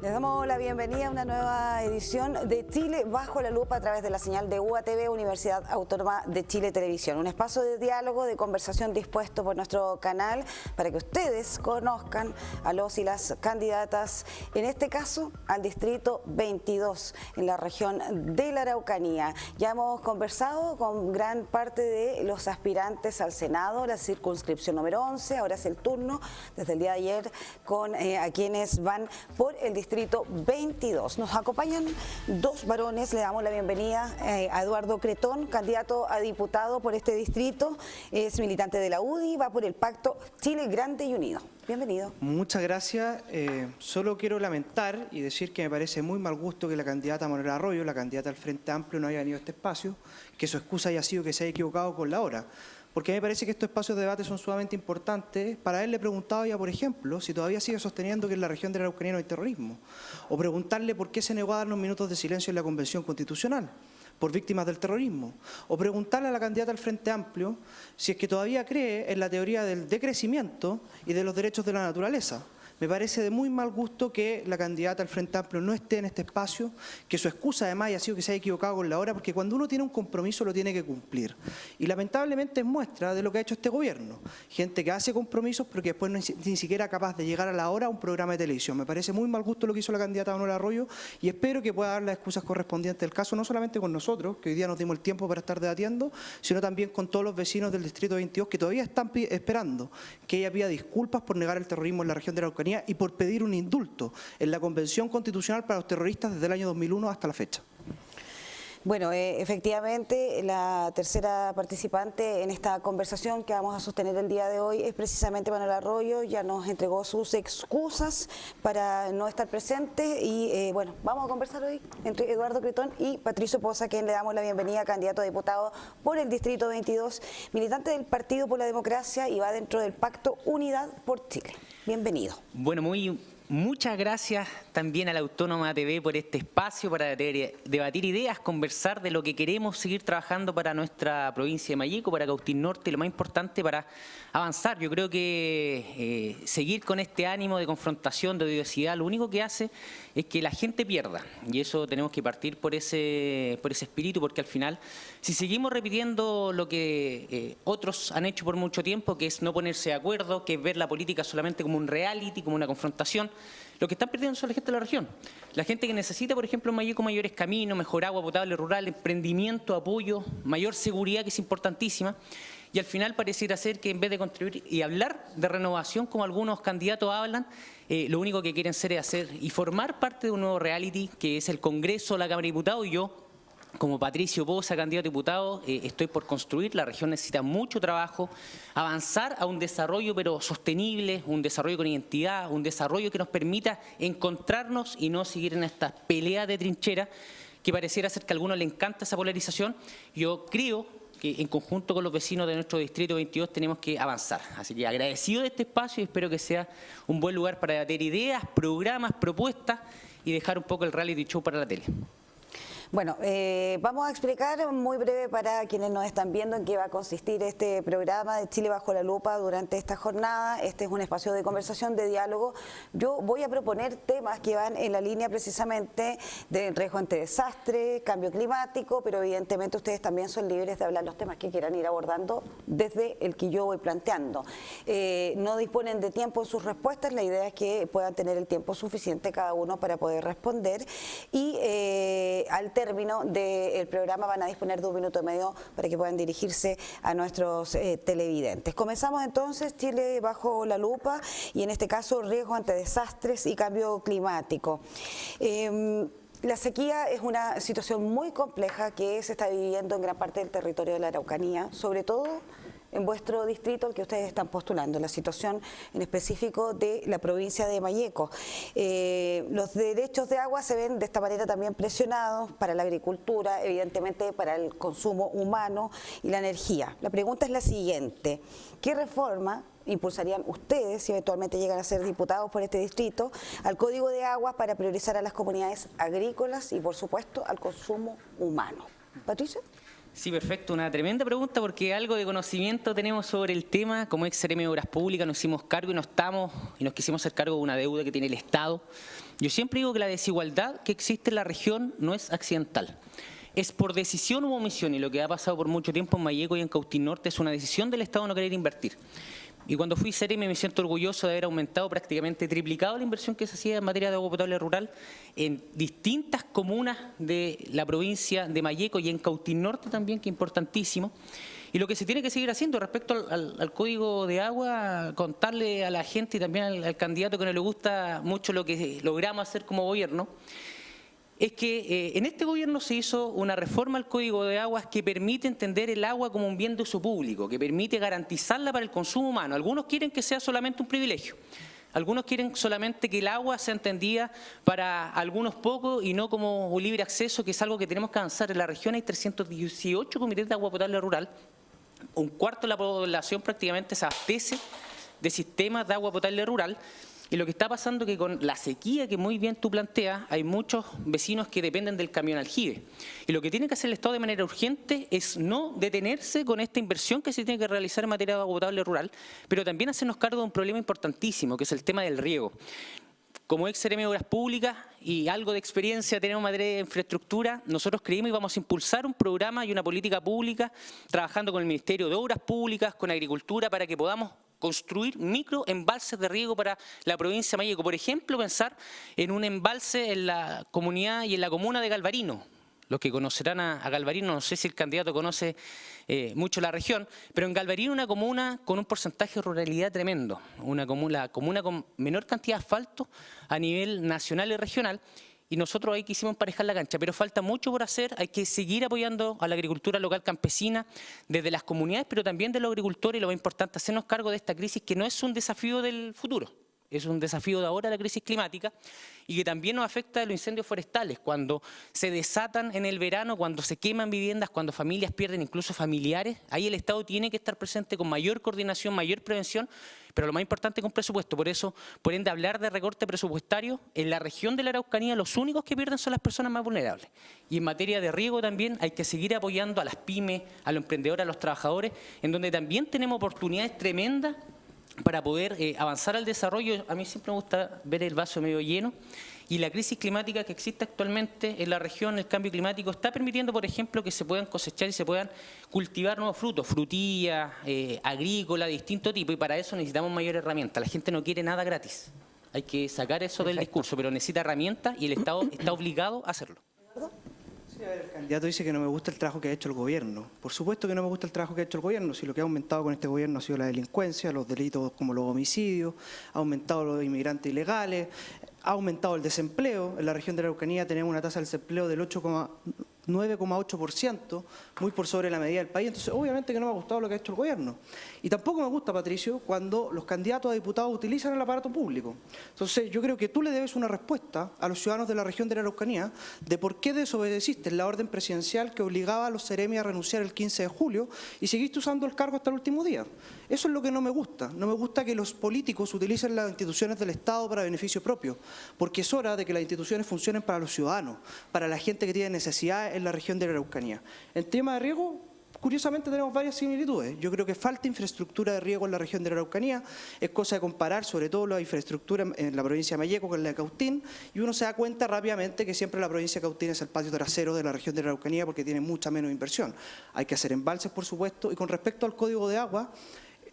Les damos la bienvenida a una nueva edición de Chile bajo la lupa a través de la señal de UATV, Universidad Autónoma de Chile Televisión. Un espacio de diálogo, de conversación dispuesto por nuestro canal para que ustedes conozcan a los y las candidatas, en este caso al distrito 22 en la región de la Araucanía. Ya hemos conversado con gran parte de los aspirantes al Senado, la circunscripción número 11, ahora es el turno desde el día de ayer con a quienes van por el distrito 22. Nos acompañan dos varones, le damos la bienvenida a Eduardo Cretón, candidato a diputado por este distrito, es militante de la UDI, va por el pacto Chile Grande y Unido. Bienvenido. Muchas gracias. Solo quiero lamentar y decir que me parece muy mal gusto que la candidata Manuela Arroyo, la candidata al Frente Amplio, no haya venido a este espacio, que su excusa haya sido que se haya equivocado con la hora. Porque me parece que estos espacios de debate son sumamente importantes. Para él le preguntaba ya, por ejemplo, si todavía sigue sosteniendo que en la región de la Araucanía no hay terrorismo. O preguntarle por qué se negó a darnos minutos de silencio en la Convención Constitucional por víctimas del terrorismo. O preguntarle a la candidata al Frente Amplio si es que todavía cree en la teoría del decrecimiento y de los derechos de la naturaleza. Me parece de muy mal gusto que la candidata al Frente Amplio no esté en este espacio, que su excusa además haya sido que se haya equivocado con la hora, porque cuando uno tiene un compromiso lo tiene que cumplir. Y lamentablemente es muestra de lo que ha hecho este gobierno. Gente que hace compromisos pero que después no es ni siquiera capaz de llegar a la hora a un programa de televisión. Me parece muy mal gusto lo que hizo la candidata Manuela Arroyo y espero que pueda dar las excusas correspondientes del caso, no solamente con nosotros, que hoy día nos dimos el tiempo para estar debatiendo, sino también con todos los vecinos del Distrito 22 que todavía están esperando que ella pida disculpas por negar el terrorismo en la región de la Araucanía y por pedir un indulto en la Convención Constitucional para los terroristas desde el año 2001 hasta la fecha. Bueno, efectivamente, la tercera participante en esta conversación que vamos a sostener el día de hoy es precisamente Manuela Arroyo. Ya nos entregó sus excusas para no estar presente y bueno, vamos a conversar hoy entre Eduardo Cretón y Patricio Poza, a quien le damos la bienvenida, candidato a diputado por el distrito 22, militante del Partido por la Democracia y va dentro del pacto Unidad por Chile. Bienvenido. Bueno, muchas gracias también a la Autónoma TV por este espacio para debatir ideas, conversar de lo que queremos seguir trabajando para nuestra provincia de Malleco, para Cautín Norte, y lo más importante para avanzar. Yo creo que seguir con este ánimo de confrontación, de odiosidad, lo único que hace es que la gente pierda. Y eso tenemos que partir por ese espíritu, porque al final, si seguimos repitiendo lo que otros han hecho por mucho tiempo, que es no ponerse de acuerdo, que es ver la política solamente como un reality, como una confrontación, lo que están perdiendo son la gente de la región. La gente que necesita, por ejemplo, en Malleco mayores caminos, mejor agua potable rural, emprendimiento, apoyo, mayor seguridad, que es importantísima. Y al final pareciera ser que en vez de contribuir y hablar de renovación, como algunos candidatos hablan, lo único que quieren hacer es hacer y formar parte de un nuevo reality, que es el Congreso, la Cámara de Diputados, y yo, como Patricio Poza, candidato a diputado, estoy por construir. La región necesita mucho trabajo, avanzar a un desarrollo pero sostenible, un desarrollo con identidad, un desarrollo que nos permita encontrarnos y no seguir en esta pelea de trinchera que pareciera ser que a algunos les encanta esa polarización. Yo creo que en conjunto con los vecinos de nuestro distrito 22 tenemos que avanzar. Así que agradecido de este espacio y espero que sea un buen lugar para debatir ideas, programas, propuestas y dejar un poco el reality show para la tele. Bueno, vamos a explicar muy breve para quienes nos están viendo en qué va a consistir este programa de Chile bajo la lupa durante esta jornada. Este es un espacio de conversación, de diálogo. Yo voy a proponer temas que van en la línea precisamente de riesgo ante desastre, cambio climático, pero evidentemente ustedes también son libres de hablar los temas que quieran ir abordando desde el que yo voy planteando. No disponen de tiempo en sus respuestas, la idea es que puedan tener el tiempo suficiente cada uno para poder responder y al término del programa van a disponer de 1 minuto y medio para que puedan dirigirse a nuestros televidentes. Comenzamos entonces Chile bajo la lupa y en este caso riesgo ante desastres y cambio climático. La sequía es una situación muy compleja que se está viviendo en gran parte del territorio de la Araucanía, sobre todo en vuestro distrito, el que ustedes están postulando, la situación en específico de la provincia de Malleco. Los derechos de agua se ven de esta manera también presionados para la agricultura, evidentemente para el consumo humano y la energía. La pregunta es la siguiente: ¿qué reforma impulsarían ustedes, si eventualmente llegan a ser diputados por este distrito, al Código de Aguas para priorizar a las comunidades agrícolas y, por supuesto, al consumo humano? ¿Patricio? Sí, perfecto. Una tremenda pregunta porque algo de conocimiento tenemos sobre el tema. Como ex seremi de Obras Públicas nos hicimos cargo y nos quisimos hacer cargo de una deuda que tiene el Estado. Yo siempre digo que la desigualdad que existe en la región no es accidental. Es por decisión u omisión, y lo que ha pasado por mucho tiempo en Malleco y en Cautín Norte es una decisión del Estado no querer invertir. Y cuando fui seremi me siento orgulloso de haber aumentado, prácticamente triplicado la inversión que se hacía en materia de agua potable rural en distintas comunas de la provincia de Malleco y en Cautín Norte también, que es importantísimo. Y lo que se tiene que seguir haciendo respecto al código de agua, contarle a la gente y también al candidato que no le gusta mucho lo que logramos hacer como gobierno, es que en este gobierno se hizo una reforma al Código de Aguas que permite entender el agua como un bien de uso público, que permite garantizarla para el consumo humano. Algunos quieren que sea solamente un privilegio. Algunos quieren solamente que el agua sea entendida para algunos pocos y no como un libre acceso, que es algo que tenemos que avanzar. En la región hay 318 comités de agua potable rural. Un cuarto de la población prácticamente se abastece de sistemas de agua potable rural. Y lo que está pasando es que con la sequía que muy bien tú planteas, hay muchos vecinos que dependen del camión aljibe. Y lo que tiene que hacer el Estado de manera urgente es no detenerse con esta inversión que se tiene que realizar en materia de agua potable rural, pero también hacernos cargo de un problema importantísimo, que es el tema del riego. Como ex seremi de Obras Públicas y algo de experiencia tenemos en materia de infraestructura, nosotros creímos y vamos a impulsar un programa y una política pública trabajando con el Ministerio de Obras Públicas, con Agricultura, para que podamos construir microembalses de riego para la provincia de Malleco. Por ejemplo, pensar en un embalse en la comunidad y en la comuna de Galvarino. Los que conocerán a Galvarino, no sé si el candidato conoce mucho la región, pero en Galvarino una comuna con un porcentaje de ruralidad tremendo, la comuna con menor cantidad de asfalto a nivel nacional y regional, y nosotros ahí quisimos emparejar la cancha, pero falta mucho por hacer. Hay que seguir apoyando a la agricultura local campesina desde las comunidades, pero también de los agricultores, y lo más importante, hacernos cargo de esta crisis que no es un desafío del futuro. Es un desafío de ahora, la crisis climática, y que también nos afecta a los incendios forestales, cuando se desatan en el verano, cuando se queman viviendas, cuando familias pierden incluso familiares. Ahí el Estado tiene que estar presente con mayor coordinación, mayor prevención, pero lo más importante es con presupuesto. Por eso, por ende, hablar de recorte presupuestario, en la región de la Araucanía los únicos que pierden son las personas más vulnerables. Y en materia de riego también hay que seguir apoyando a las pymes, a los emprendedores, a los trabajadores, en donde también tenemos oportunidades tremendas para poder avanzar al desarrollo. A mí siempre me gusta ver el vaso medio lleno, y la crisis climática que existe actualmente en la región, el cambio climático, está permitiendo, por ejemplo, que se puedan cosechar y se puedan cultivar nuevos frutos, frutillas, agrícolas, de distinto tipo, y para eso necesitamos mayor herramienta. La gente no quiere nada gratis. Hay que sacar eso del discurso, pero necesita herramientas y el Estado está obligado a hacerlo. Sí, a ver, el candidato dice que no me gusta el trabajo que ha hecho el gobierno. Por supuesto que no me gusta el trabajo que ha hecho el gobierno, si lo que ha aumentado con este gobierno ha sido la delincuencia, los delitos como los homicidios, ha aumentado los inmigrantes ilegales, ha aumentado el desempleo. En la región de la Araucanía tenemos una tasa de desempleo del 9,8%, muy por sobre la medida del país. Entonces, obviamente que no me ha gustado lo que ha hecho el gobierno. Y tampoco me gusta, Patricio, cuando los candidatos a diputados utilizan el aparato público. Entonces, yo creo que tú le debes una respuesta a los ciudadanos de la región de la Araucanía de por qué desobedeciste la orden presidencial que obligaba a los seremi a renunciar el 15 de julio y seguiste usando el cargo hasta el último día. Eso es lo que no me gusta. No me gusta que los políticos utilicen las instituciones del Estado para beneficio propio, porque es hora de que las instituciones funcionen para los ciudadanos, para la gente que tiene necesidades en la región de la Araucanía. En tema de riego, curiosamente tenemos varias similitudes. Yo creo que falta infraestructura de riego en la región de la Araucanía. Es cosa de comparar sobre todo la infraestructura en la provincia de Malleco con la de Cautín, y uno se da cuenta rápidamente que siempre la provincia de Cautín es el patio trasero de la región de la Araucanía porque tiene mucha menos inversión. Hay que hacer embalses, por supuesto, y con respecto al código de agua,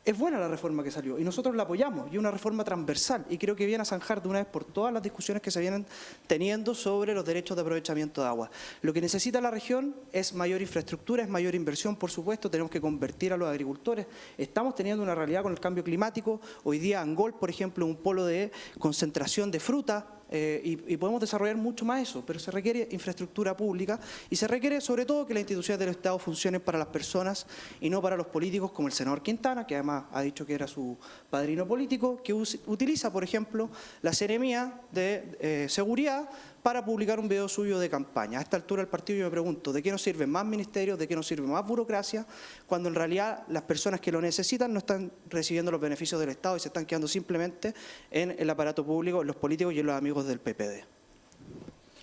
es buena la reforma que salió y nosotros la apoyamos, y una reforma transversal, y creo que viene a zanjar de una vez por todas las discusiones que se vienen teniendo sobre los derechos de aprovechamiento de agua. Lo que necesita la región es mayor infraestructura, es mayor inversión, por supuesto. Tenemos que convertir a los agricultores. Estamos teniendo una realidad con el cambio climático. Hoy día Angol, por ejemplo, es un polo de concentración de fruta, y podemos desarrollar mucho más eso, pero se requiere infraestructura pública y se requiere sobre todo que las instituciones del Estado funcionen para las personas y no para los políticos, como el senador Quintana, que además ha dicho que era su padrino político, que utiliza, por ejemplo, la Seremía de Seguridad para publicar un video suyo de campaña. A esta altura del partido yo me pregunto, ¿de qué nos sirven más ministerios, de qué nos sirve más burocracia, cuando en realidad las personas que lo necesitan no están recibiendo los beneficios del Estado y se están quedando simplemente en el aparato público, en los políticos y en los amigos del PPD?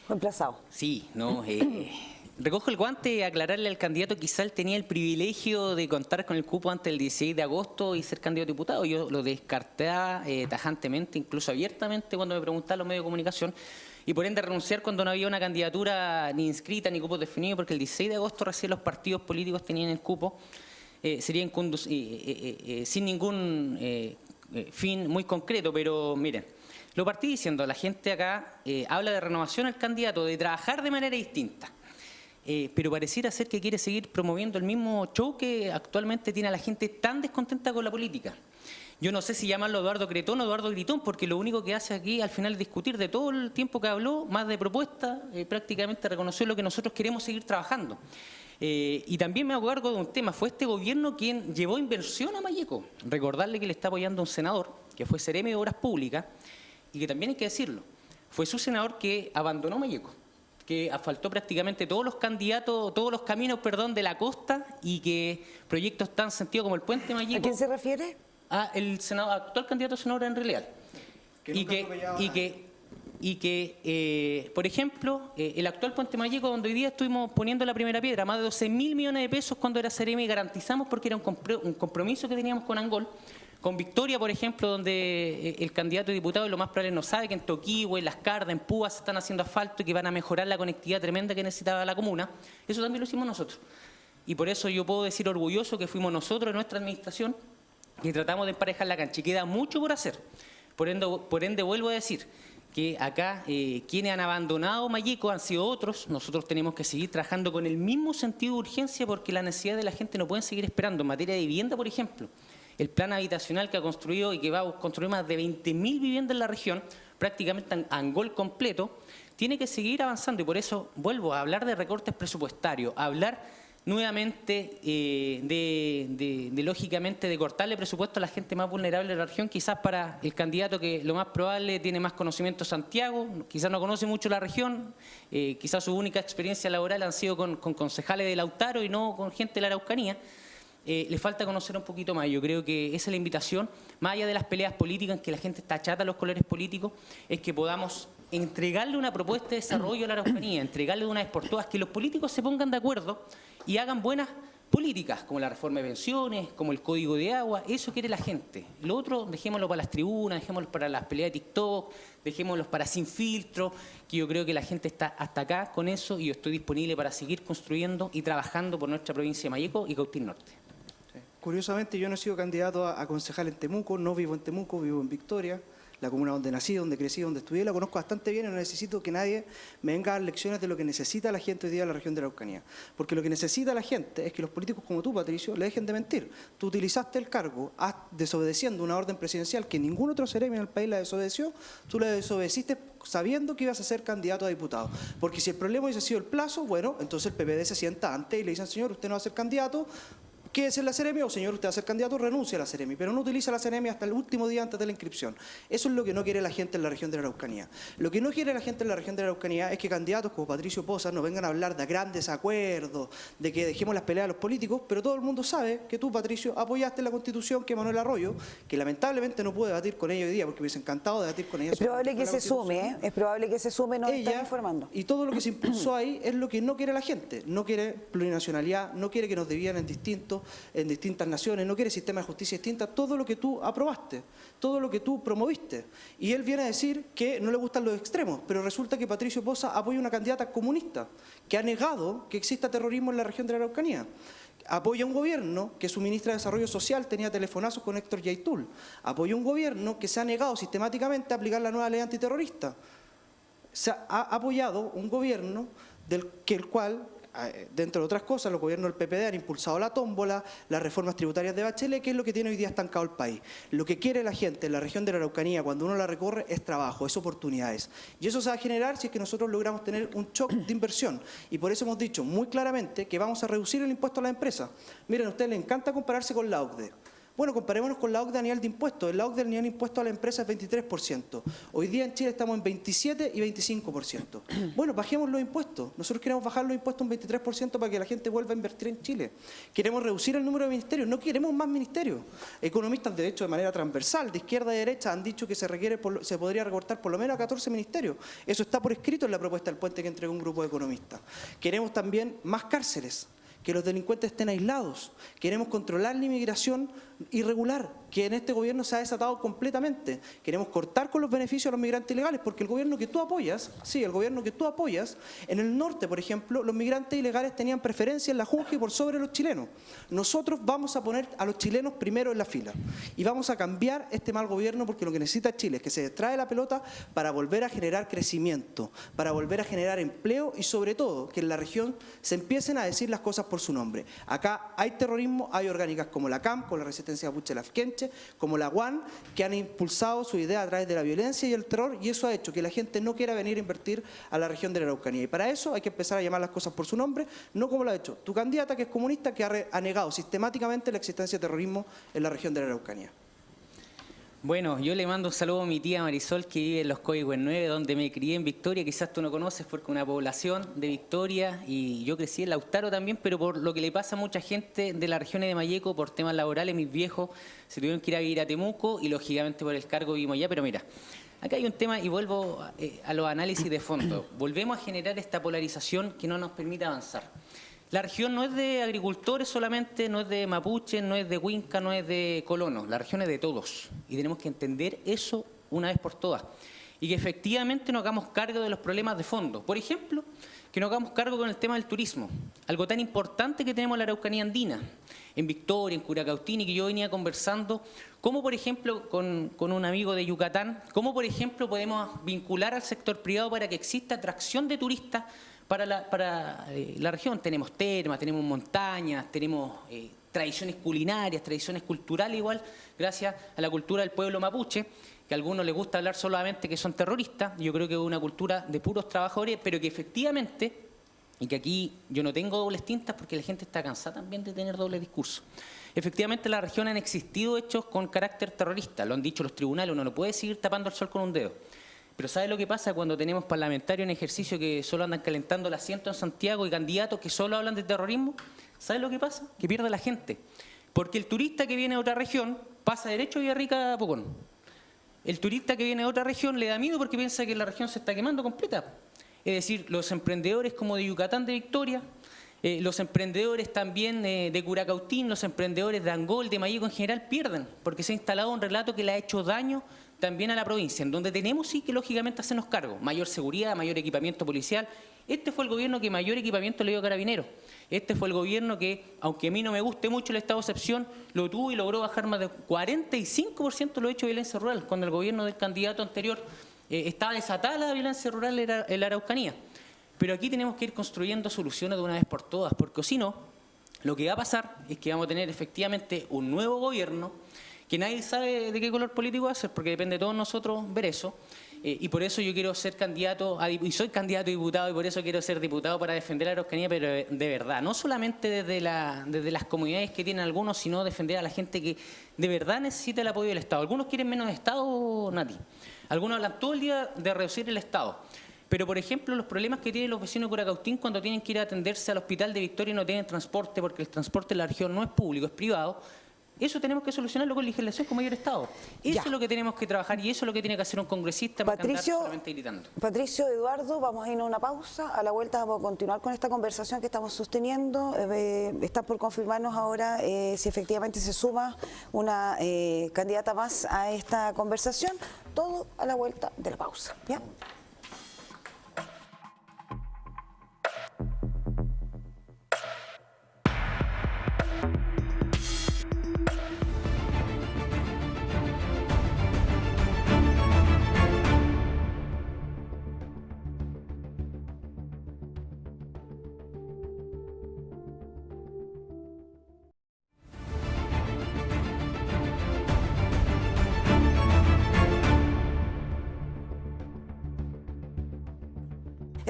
Reemplazado. Sí, no, recojo el guante y aclararle al candidato, quizá él tenía el privilegio de contar con el cupo antes del 16 de agosto y ser candidato a diputado. Yo lo descartaba tajantemente, incluso abiertamente, cuando me preguntaban los medios de comunicación, y por ende renunciar cuando no había una candidatura ni inscrita ni cupos definidos, porque el 16 de agosto recién los partidos políticos tenían el cupo, sería sin ningún fin muy concreto. Pero miren, lo partí diciendo, la gente acá habla de renovación al candidato, de trabajar de manera distinta. Pero pareciera ser que quiere seguir promoviendo el mismo show que actualmente tiene a la gente tan descontenta con la política. Yo no sé si llamarlo Eduardo Cretón o Eduardo Gritón, porque lo único que hace aquí al final es discutir de todo el tiempo que habló, más de propuestas, prácticamente reconoció lo que nosotros queremos seguir trabajando. Y también me hago cargo de un tema, fue este gobierno quien llevó inversión a Malleco. Recordarle que le está apoyando un senador, que fue Seremi de Obras Públicas, y que también hay que decirlo, fue su senador que abandonó Malleco, que asfaltó prácticamente todos los caminos de la costa, y que proyectos tan sentidos como el puente Malleco. ¿A quién se refiere? El actual candidato a senador Henry Leal. Por ejemplo, el actual puente Malleco, donde hoy día estuvimos poniendo la primera piedra, más de 12.000 millones de pesos cuando era Seremi, garantizamos porque era un compromiso que teníamos con Angol. Con Victoria, por ejemplo, donde el candidato a diputado lo más probable no sabe que en Toquihue, en Las Cardas, en Púa se están haciendo asfalto y que van a mejorar la conectividad tremenda que necesitaba la comuna. Eso también lo hicimos nosotros. Y por eso yo puedo decir orgulloso que fuimos nosotros, en nuestra administración, que tratamos de emparejar la cancha. Y queda mucho por hacer. Por ende vuelvo a decir que acá quienes han abandonado Malleco han sido otros. Nosotros tenemos que seguir trabajando con el mismo sentido de urgencia, porque la necesidad de la gente no pueden seguir esperando. En materia de vivienda, por ejemplo, el plan habitacional que ha construido y que va a construir más de 20.000 viviendas en la región, prácticamente en Angol completo, tiene que seguir avanzando. Y por eso vuelvo a hablar de recortes presupuestarios, a hablar nuevamente lógicamente de cortarle presupuesto a la gente más vulnerable de la región. Quizás para el candidato que lo más probable tiene más conocimiento Santiago, quizás no conoce mucho la región, quizás su única experiencia laboral han sido con concejales de Lautaro y no con gente de la Araucanía. Le falta conocer un poquito más. Yo creo que esa es la invitación, más allá de las peleas políticas en que la gente está chata a los colores políticos, es que podamos entregarle una propuesta de desarrollo a la Araucanía, entregarle de una vez por todas, que los políticos se pongan de acuerdo y hagan buenas políticas, como la reforma de pensiones, como el código de agua. Eso quiere la gente. Lo otro, dejémoslo para las tribunas, dejémoslo para las peleas de TikTok, dejémoslo para sin filtro, que yo creo que la gente está hasta acá con eso, y yo estoy disponible para seguir construyendo y trabajando por nuestra provincia de Malleco y Cautín Norte. Curiosamente, yo no he sido candidato a concejal en Temuco, no vivo en Temuco, vivo en Victoria, la comuna donde nací, donde crecí, donde estudié, la conozco bastante bien y no necesito que nadie me venga a dar lecciones de lo que necesita la gente hoy día en la región de la Araucanía. Porque lo que necesita la gente es que los políticos como tú, Patricio, le dejen de mentir. Tú utilizaste el cargo desobedeciendo una orden presidencial que ningún otro seremi en el país la desobedeció, tú la desobedeciste sabiendo que ibas a ser candidato a diputado. Porque si el problema hubiese sido el plazo, bueno, entonces el PPD se sienta antes y le dicen, señor, usted no va a ser candidato, quédese en la Seremi, o señor, usted va a ser candidato, renuncia a la Seremi, pero no utiliza la Seremi hasta el último día antes de la inscripción. Eso es lo que no quiere la gente en la región de la Araucanía. Lo que no quiere la gente en la región de la Araucanía es que candidatos como Patricio Pozas nos vengan a hablar de grandes acuerdos, de que dejemos las peleas a los políticos, pero todo el mundo sabe que tú, Patricio, apoyaste la Constitución que Manuel Arroyo, que lamentablemente no pude debatir con ella hoy día, porque me hubiese encantado debatir con ella. Es probable que se sume, es probable que se sume, nos están informando. Y todo lo que se impulsó ahí es lo que no quiere la gente. No quiere plurinacionalidad, no quiere que nos dividan en distintas naciones, no quiere sistema de justicia distinta, todo lo que tú aprobaste, todo lo que tú promoviste. Y él viene a decir que no le gustan los extremos, pero resulta que Patricio Pozas apoya una candidata comunista que ha negado que exista terrorismo en la región de la Araucanía. Apoya un gobierno que su ministra de Desarrollo Social tenía telefonazos con Héctor Yaitul. Apoya un gobierno que se ha negado sistemáticamente a aplicar la nueva ley antiterrorista. Se ha apoyado un gobierno el cual, dentro de otras cosas, los gobiernos del PPD han impulsado la tómbola, las reformas tributarias de Bachelet, que es lo que tiene hoy día estancado el país. Lo que quiere la gente en la región de la Araucanía, cuando uno la recorre, es trabajo, es oportunidades. Y eso se va a generar si es que nosotros logramos tener un shock de inversión. Y por eso hemos dicho muy claramente que vamos a reducir el impuesto a las empresas. Miren, a ustedes les encanta compararse con la OCDE. Bueno, comparémonos con la OCDE a nivel de impuestos. En la OCDE el nivel de impuestos a la empresa es 23%. Hoy día en Chile estamos en 27 y 25%. Bueno, bajemos los impuestos. Nosotros queremos bajar los impuestos un 23% para que la gente vuelva a invertir en Chile. Queremos reducir el número de ministerios. No queremos más ministerios. Economistas, de hecho, de manera transversal, de izquierda a derecha, han dicho que se podría recortar por lo menos a 14 ministerios. Eso está por escrito en la propuesta del puente que entregó un grupo de economistas. Queremos también más cárceles, que los delincuentes estén aislados. Queremos controlar la inmigración irregular, que en este gobierno se ha desatado completamente. Queremos cortar con los beneficios a los migrantes ilegales, porque el gobierno que tú apoyas, en el norte, por ejemplo, los migrantes ilegales tenían preferencia en la Junji por sobre los chilenos. Nosotros vamos a poner a los chilenos primero en la fila y vamos a cambiar este mal gobierno, porque lo que necesita Chile es que se distraiga la pelota para volver a generar crecimiento, para volver a generar empleo y sobre todo que en la región se empiecen a decir las cosas por su nombre. Acá hay terrorismo, hay orgánicas como la CAM, con la resistencia mapuche lafkenche, como la UAN, que han impulsado su idea a través de la violencia y el terror, y eso ha hecho que la gente no quiera venir a invertir a la región de la Araucanía. Y para eso hay que empezar a llamar las cosas por su nombre, no como lo ha hecho tu candidata, que es comunista, que ha negado sistemáticamente la existencia de terrorismo en la región de la Araucanía. Bueno, yo le mando un saludo a mi tía Marisol, que vive en Los Coihue 9, donde me crié en Victoria. Quizás tú no conoces porque una población de Victoria, y yo crecí en Lautaro también, pero por lo que le pasa a mucha gente de la región de Mayeco, por temas laborales, mis viejos se tuvieron que ir a vivir a Temuco y lógicamente por el cargo vivimos allá. Pero mira, acá hay un tema y vuelvo a los análisis de fondo. Volvemos a generar esta polarización que no nos permite avanzar. La región no es de agricultores solamente, no es de mapuches, no es de huinca, no es de colonos. La región es de todos y tenemos que entender eso una vez por todas. Y que efectivamente nos hagamos cargo de los problemas de fondo. Por ejemplo, que nos hagamos cargo con el tema del turismo. Algo tan importante que tenemos en la Araucanía andina, en Victoria, en Curacautín, y que yo venía conversando, cómo por ejemplo con un amigo de Yucatán, cómo por ejemplo podemos vincular al sector privado para que exista atracción de turistas para la región. Tenemos termas, tenemos montañas, tenemos tradiciones culinarias, tradiciones culturales igual, gracias a la cultura del pueblo mapuche, que a algunos les gusta hablar solamente que son terroristas. Yo creo que es una cultura de puros trabajadores, pero que efectivamente, y que aquí yo no tengo dobles tintas porque la gente está cansada también de tener doble discurso. Efectivamente, en la región han existido hechos con carácter terrorista, lo han dicho los tribunales, uno no puede seguir tapando el sol con un dedo. Pero ¿sabe lo que pasa cuando tenemos parlamentarios en ejercicio que solo andan calentando el asiento en Santiago y candidatos que solo hablan de terrorismo? ¿Sabe lo que pasa? Que pierde la gente. Porque el turista que viene de otra región pasa derecho a Villarrica a Pucón. El turista que viene de otra región le da miedo porque piensa que la región se está quemando completa. Es decir, los emprendedores como de Yucatán, de Victoria, los emprendedores también de Curacautín, los emprendedores de Angol, de Mayeco en general pierden, porque se ha instalado un relato que le ha hecho daño también a la provincia, en donde tenemos sí que lógicamente hacernos cargo, mayor seguridad, mayor equipamiento policial. Este fue el gobierno que mayor equipamiento le dio a Carabineros. Este fue el gobierno que, aunque a mí no me guste mucho el estado de excepción, lo tuvo y logró bajar más del 45% los hechos de violencia rural, cuando el gobierno del candidato anterior estaba desatada la violencia rural en la Araucanía. Pero aquí tenemos que ir construyendo soluciones de una vez por todas, porque si no, lo que va a pasar es que vamos a tener efectivamente un nuevo gobierno que nadie sabe de qué color político va a ser, porque depende de todos nosotros ver eso. Y por eso yo quiero ser candidato, y soy candidato a diputado, y por eso quiero ser diputado para defender a la Araucanía, pero de verdad, no solamente desde las comunidades que tienen algunos, sino defender a la gente que de verdad necesita el apoyo del Estado. Algunos quieren menos Estado, Nati. Algunos hablan todo el día de reducir el Estado. Pero, por ejemplo, los problemas que tienen los vecinos de Curacautín cuando tienen que ir a atenderse al hospital de Victoria y no tienen transporte, porque el transporte en la región no es público, es privado. Eso tenemos que solucionarlo con legislación con mayor Estado. Eso es lo que tenemos que trabajar y eso es lo que tiene que hacer un congresista más que andar solamente gritando. Patricio, Eduardo, vamos a irnos a una pausa. A la vuelta vamos a continuar con esta conversación que estamos sosteniendo. Está por confirmarnos ahora si efectivamente se suma una candidata más a esta conversación. Todo a la vuelta de la pausa. ¿Ya?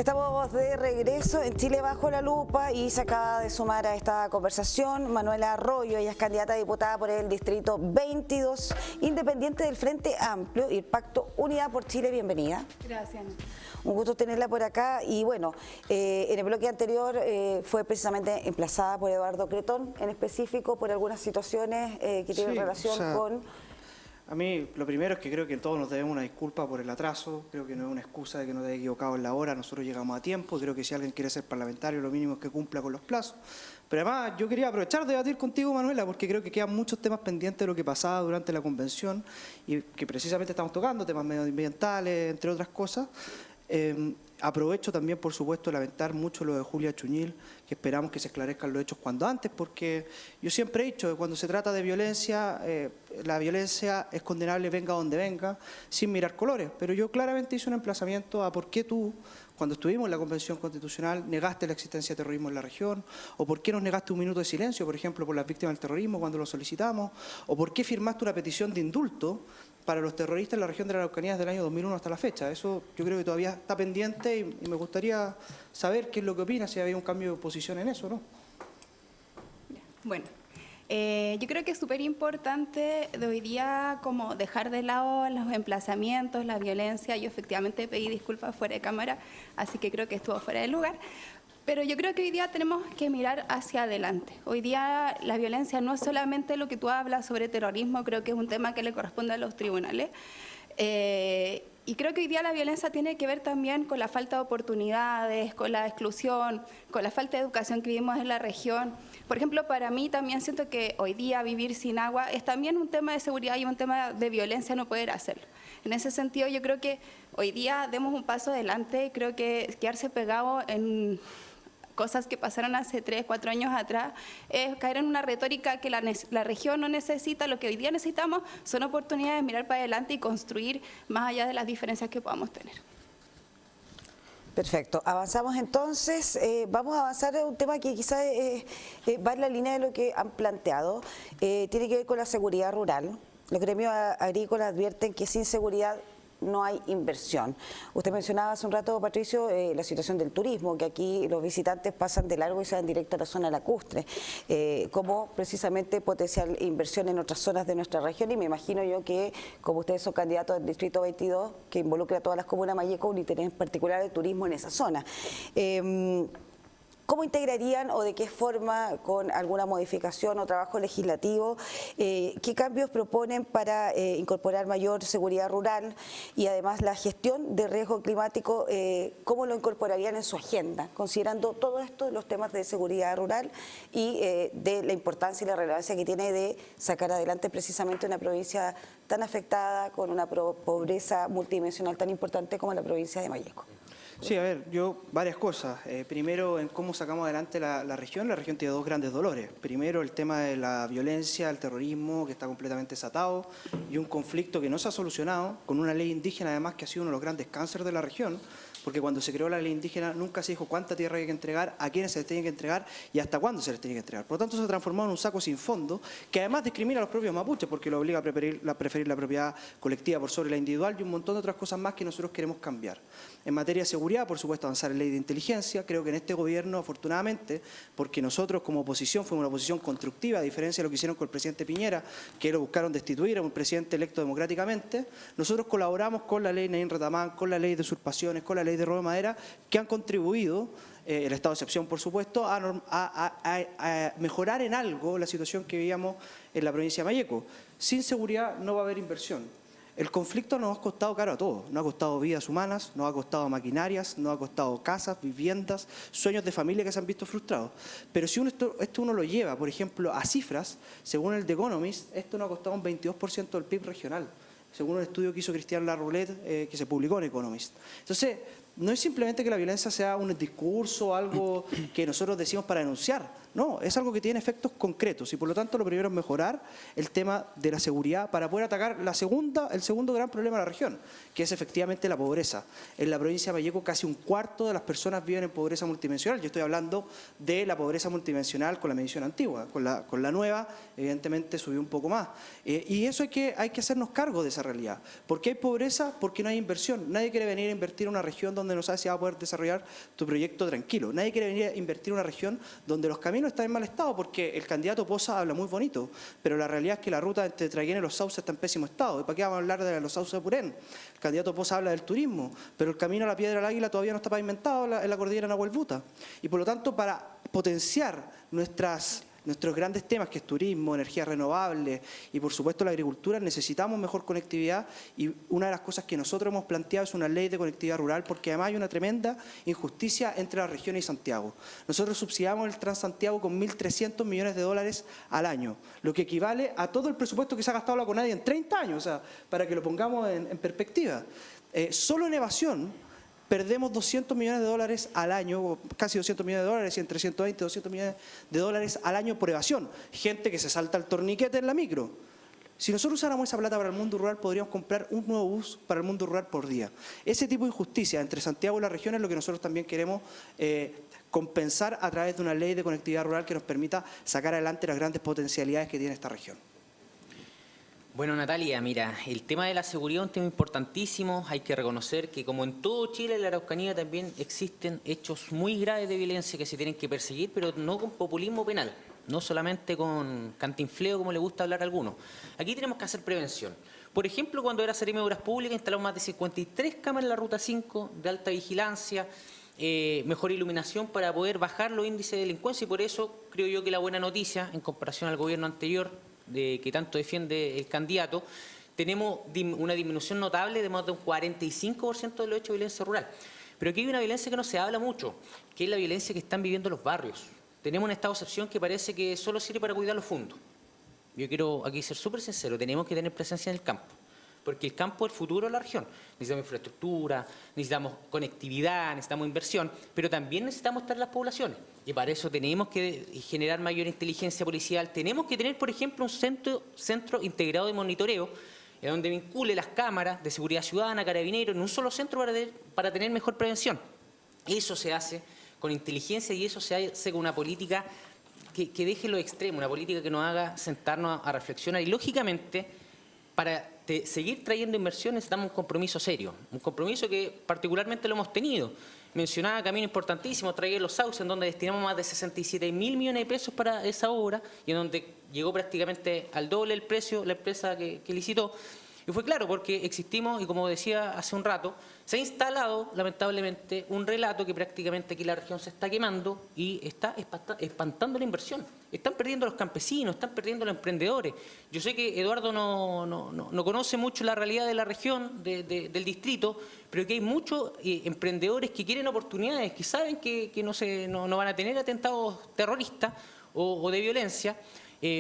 Estamos de regreso en Chile bajo la lupa y se acaba de sumar a esta conversación Manuela Arroyo. Ella es candidata a diputada por el distrito 22, independiente del Frente Amplio y el Pacto Unidad por Chile. Bienvenida. Gracias. Un gusto tenerla por acá y bueno, en el bloque anterior fue precisamente emplazada por Eduardo Cretón, en específico por algunas situaciones que tienen relación con... A mí lo primero es que creo que todos nos debemos una disculpa por el atraso, creo que no es una excusa de que nos haya equivocado en la hora, nosotros llegamos a tiempo, creo que si alguien quiere ser parlamentario lo mínimo es que cumpla con los plazos. Pero además yo quería aprovechar de debatir contigo, Manuela, porque creo que quedan muchos temas pendientes de lo que pasaba durante la convención y que precisamente estamos tocando, temas medioambientales, entre otras cosas. Aprovecho también, por supuesto, lamentar mucho lo de Julia Chuñil, que esperamos que se esclarezcan los hechos cuando antes, porque yo siempre he dicho que cuando se trata de violencia, la violencia es condenable venga donde venga, sin mirar colores. Pero yo claramente hice un emplazamiento a por qué tú, cuando estuvimos en la Convención Constitucional, negaste la existencia de terrorismo en la región, o por qué nos negaste un minuto de silencio, por ejemplo, por las víctimas del terrorismo cuando lo solicitamos, o por qué firmaste una petición de indulto para los terroristas en la región de la Araucanía desde el año 2001 hasta la fecha. Eso yo creo que todavía está pendiente y me gustaría saber qué es lo que opinas, si había un cambio de posición en eso, ¿no? Bueno, yo creo que es súper importante de hoy día como dejar de lado los emplazamientos, la violencia. Yo efectivamente pedí disculpas fuera de cámara, así que creo que estuvo fuera de lugar. Pero yo creo que hoy día tenemos que mirar hacia adelante. Hoy día la violencia no es solamente lo que tú hablas sobre terrorismo, creo que es un tema que le corresponde a los tribunales. Y creo que hoy día la violencia tiene que ver también con la falta de oportunidades, con la exclusión, con la falta de educación que vivimos en la región. Por ejemplo, para mí también siento que hoy día vivir sin agua es también un tema de seguridad y un tema de violencia no poder hacerlo. En ese sentido, yo creo que hoy día demos un paso adelante y creo que quedarse pegado en cosas que pasaron hace 3, 4 años atrás, es caer en una retórica que la región no necesita. Lo que hoy día necesitamos son oportunidades de mirar para adelante y construir más allá de las diferencias que podamos tener. Perfecto, avanzamos entonces, vamos a avanzar en un tema que quizás va en la línea de lo que han planteado, tiene que ver con la seguridad rural. Los gremios agrícolas advierten que sin seguridad no hay inversión. Usted mencionaba hace un rato, Patricio, la situación del turismo, que aquí los visitantes pasan de largo y se van directo a la zona lacustre, como precisamente potencial inversión en otras zonas de nuestra región, y me imagino yo que, como ustedes son candidatos del Distrito 22, que involucra a todas las comunas de Malleco, un interés en particular de turismo en esa zona. ¿Cómo integrarían o de qué forma, con alguna modificación o trabajo legislativo, qué cambios proponen para incorporar mayor seguridad rural y además la gestión de riesgo climático, cómo lo incorporarían en su agenda, considerando todo esto, los temas de seguridad rural y de la importancia y la relevancia que tiene de sacar adelante precisamente una provincia tan afectada con una pobreza multidimensional tan importante como la provincia de Malleco? Sí, a ver, varias cosas. Primero, en cómo sacamos adelante la región. La región tiene dos grandes dolores. Primero, el tema de la violencia, el terrorismo, que está completamente desatado, y un conflicto que no se ha solucionado, con una ley indígena, además, que ha sido uno de los grandes cánceres de la región, porque cuando se creó la ley indígena nunca se dijo cuánta tierra hay que entregar, a quiénes se les tiene que entregar y hasta cuándo se les tiene que entregar. Por lo tanto, se ha transformado en un saco sin fondo, que además discrimina a los propios mapuches, porque lo obliga a preferir la propiedad colectiva por sobre la individual y un montón de otras cosas más que nosotros queremos cambiar. En materia de seguridad, por supuesto, avanzar en ley de inteligencia. Creo que en este gobierno, afortunadamente, porque nosotros como oposición fuimos una oposición constructiva, a diferencia de lo que hicieron con el presidente Piñera, que lo buscaron destituir a un presidente electo democráticamente, nosotros colaboramos con la ley Naín Retamán, con la ley de usurpaciones, con la ley de robo de madera, que han contribuido, el estado de excepción por supuesto, a mejorar en algo la situación que vivíamos en la provincia de Malleco. Sin seguridad no va a haber inversión. El conflicto nos ha costado caro a todos, nos ha costado vidas humanas, nos ha costado maquinarias, nos ha costado casas, viviendas, sueños de familia que se han visto frustrados. Pero si esto uno lo lleva, por ejemplo, a cifras, según el The Economist, esto nos ha costado un 22% del PIB regional, según un estudio que hizo Cristian Larroulet, que se publicó en Economist. Entonces, no es simplemente que la violencia sea un discurso, algo que nosotros decimos para denunciar. No, es algo que tiene efectos concretos y por lo tanto lo primero es mejorar el tema de la seguridad para poder atacar el segundo gran problema de la región, que es efectivamente la pobreza. En la provincia de Malleco casi un cuarto de las personas viven en pobreza multidimensional. Yo estoy hablando de la pobreza multidimensional con la medición antigua, con la nueva evidentemente subió un poco más. Y eso hay que hacernos cargo de esa realidad. ¿Por qué hay pobreza? Porque no hay inversión. Nadie quiere venir a invertir en una región donde no sabes si vas a poder desarrollar tu proyecto tranquilo. Nadie quiere venir a invertir en una región donde los caminos están en mal estado, porque el candidato Poza habla muy bonito, pero la realidad es que la ruta entre Traiguén y Los Sauces está en pésimo estado. ¿Y para qué vamos a hablar de Los Sauces de Purén? El candidato Poza habla del turismo, pero el camino a la Piedra del Águila todavía no está pavimentado en la cordillera Nahuelbuta. Y por lo tanto, para potenciar nuestros grandes temas, que es turismo, energías renovables y por supuesto la agricultura, necesitamos mejor conectividad, y una de las cosas que nosotros hemos planteado es una ley de conectividad rural, porque además hay una tremenda injusticia entre las regiones y Santiago. Nosotros subsidiamos el Transantiago con 1.300 millones de dólares al año, lo que equivale a todo el presupuesto que se ha gastado la CONADI en 30 años, o sea, para que lo pongamos en perspectiva. Solo en evasión perdemos 200 millones de dólares al año, casi 200 millones de dólares, y entre 120 y 200 millones de dólares al año por evasión. Gente que se salta el torniquete en la micro. Si nosotros usáramos esa plata para el mundo rural, podríamos comprar un nuevo bus para el mundo rural por día. Ese tipo de injusticia entre Santiago y la región es lo que nosotros también queremos compensar a través de una ley de conectividad rural que nos permita sacar adelante las grandes potencialidades que tiene esta región. Bueno, Natalia, mira, el tema de la seguridad es un tema importantísimo. Hay que reconocer que, como en todo Chile, en la Araucanía también existen hechos muy graves de violencia que se tienen que perseguir, pero no con populismo penal, no solamente con cantinfleo, como le gusta hablar a algunos. Aquí tenemos que hacer prevención. Por ejemplo, cuando era Seremi de Obras Públicas, instalamos más de 53 cámaras en la Ruta 5 de alta vigilancia, mejor iluminación para poder bajar los índices de delincuencia, y por eso creo yo que la buena noticia, en comparación al gobierno anterior, que tanto defiende el candidato, tenemos una disminución notable de más de un 45% de los hechos de violencia rural. Pero aquí hay una violencia que no se habla mucho, que es la violencia que están viviendo los barrios. Tenemos un estado de excepción que parece que solo sirve para cuidar los fondos. Yo quiero aquí ser súper sincero, tenemos que tener presencia en el campo, porque el campo es el futuro de la región. Necesitamos infraestructura, necesitamos conectividad, necesitamos inversión, pero también necesitamos estar en las poblaciones. Y para eso tenemos que generar mayor inteligencia policial. Tenemos que tener, por ejemplo, un centro integrado de monitoreo, donde vincule las cámaras de seguridad ciudadana, carabineros, en un solo centro para tener mejor prevención. Eso se hace con inteligencia, y eso se hace con una política que deje lo extremo, una política que nos haga sentarnos a reflexionar. Y lógicamente, para seguir trayendo inversión necesitamos un compromiso serio, un compromiso que particularmente lo hemos tenido. Mencionaba camino importantísimo, Traiguén Los Sauces, en donde destinamos más de 67.000 millones de pesos para esa obra, y en donde llegó prácticamente al doble el precio la empresa que licitó. Y fue claro, porque existimos, y como decía hace un rato, se ha instalado lamentablemente un relato que prácticamente aquí la región se está quemando y está espantando la inversión. Están perdiendo los campesinos, están perdiendo los emprendedores. Yo sé que Eduardo no conoce mucho la realidad de la región, del distrito, pero que hay muchos emprendedores que quieren oportunidades, que saben que no van a tener atentados terroristas o de violencia,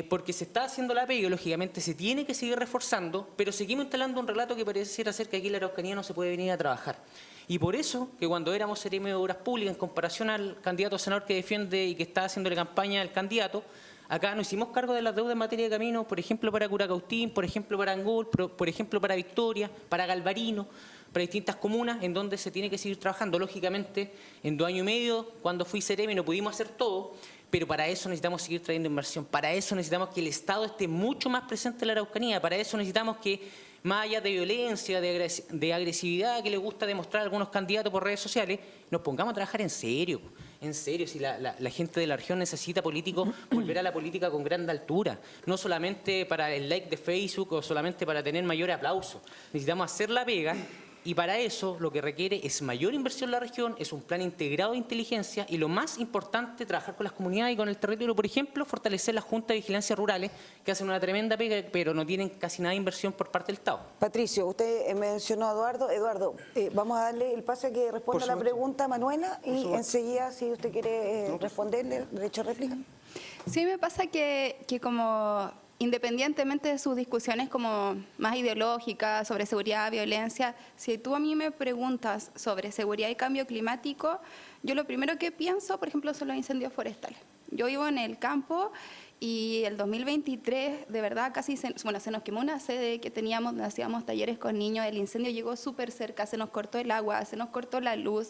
porque se está haciendo la pega y lógicamente se tiene que seguir reforzando, pero seguimos instalando un relato que pareciera ser que aquí en la Araucanía no se puede venir a trabajar. Y por eso, que cuando éramos Seremi de Obras Públicas, en comparación al candidato senador que defiende y que está haciéndole campaña al candidato, acá nos hicimos cargo de las deudas en materia de caminos, por ejemplo para Curacautín, por ejemplo para Angol, por ejemplo para Victoria, para Galvarino, para distintas comunas en donde se tiene que seguir trabajando. Lógicamente, en 2 años y medio, cuando fui Seremi, no pudimos hacer todo, pero para eso necesitamos seguir trayendo inversión, para eso necesitamos que el Estado esté mucho más presente en la Araucanía, para eso necesitamos que, más allá de violencia, de agresividad que le gusta demostrar a algunos candidatos por redes sociales, nos pongamos a trabajar en serio, si la gente de la región necesita políticos, volver a la política con gran altura, no solamente para el like de Facebook o solamente para tener mayor aplauso, necesitamos hacer la pega. Y para eso lo que requiere es mayor inversión en la región, es un plan integrado de inteligencia y lo más importante, trabajar con las comunidades y con el territorio. Por ejemplo, fortalecer las juntas de vigilancia rurales que hacen una tremenda pega, pero no tienen casi nada de inversión por parte del Estado. Patricio, usted mencionó a Eduardo. Eduardo, vamos a darle el pase a que responda la pregunta a Manuela y enseguida, si usted quiere responderle, derecho a réplica. Sí, me pasa que como independientemente de sus discusiones como más ideológicas sobre seguridad, violencia, si tú a mí me preguntas sobre seguridad y cambio climático, yo lo primero que pienso, por ejemplo, son los incendios forestales. Yo vivo en el campo y el 2023, de verdad, casi se nos quemó una sede que teníamos, donde hacíamos talleres con niños, el incendio llegó súper cerca, se nos cortó el agua, se nos cortó la luz.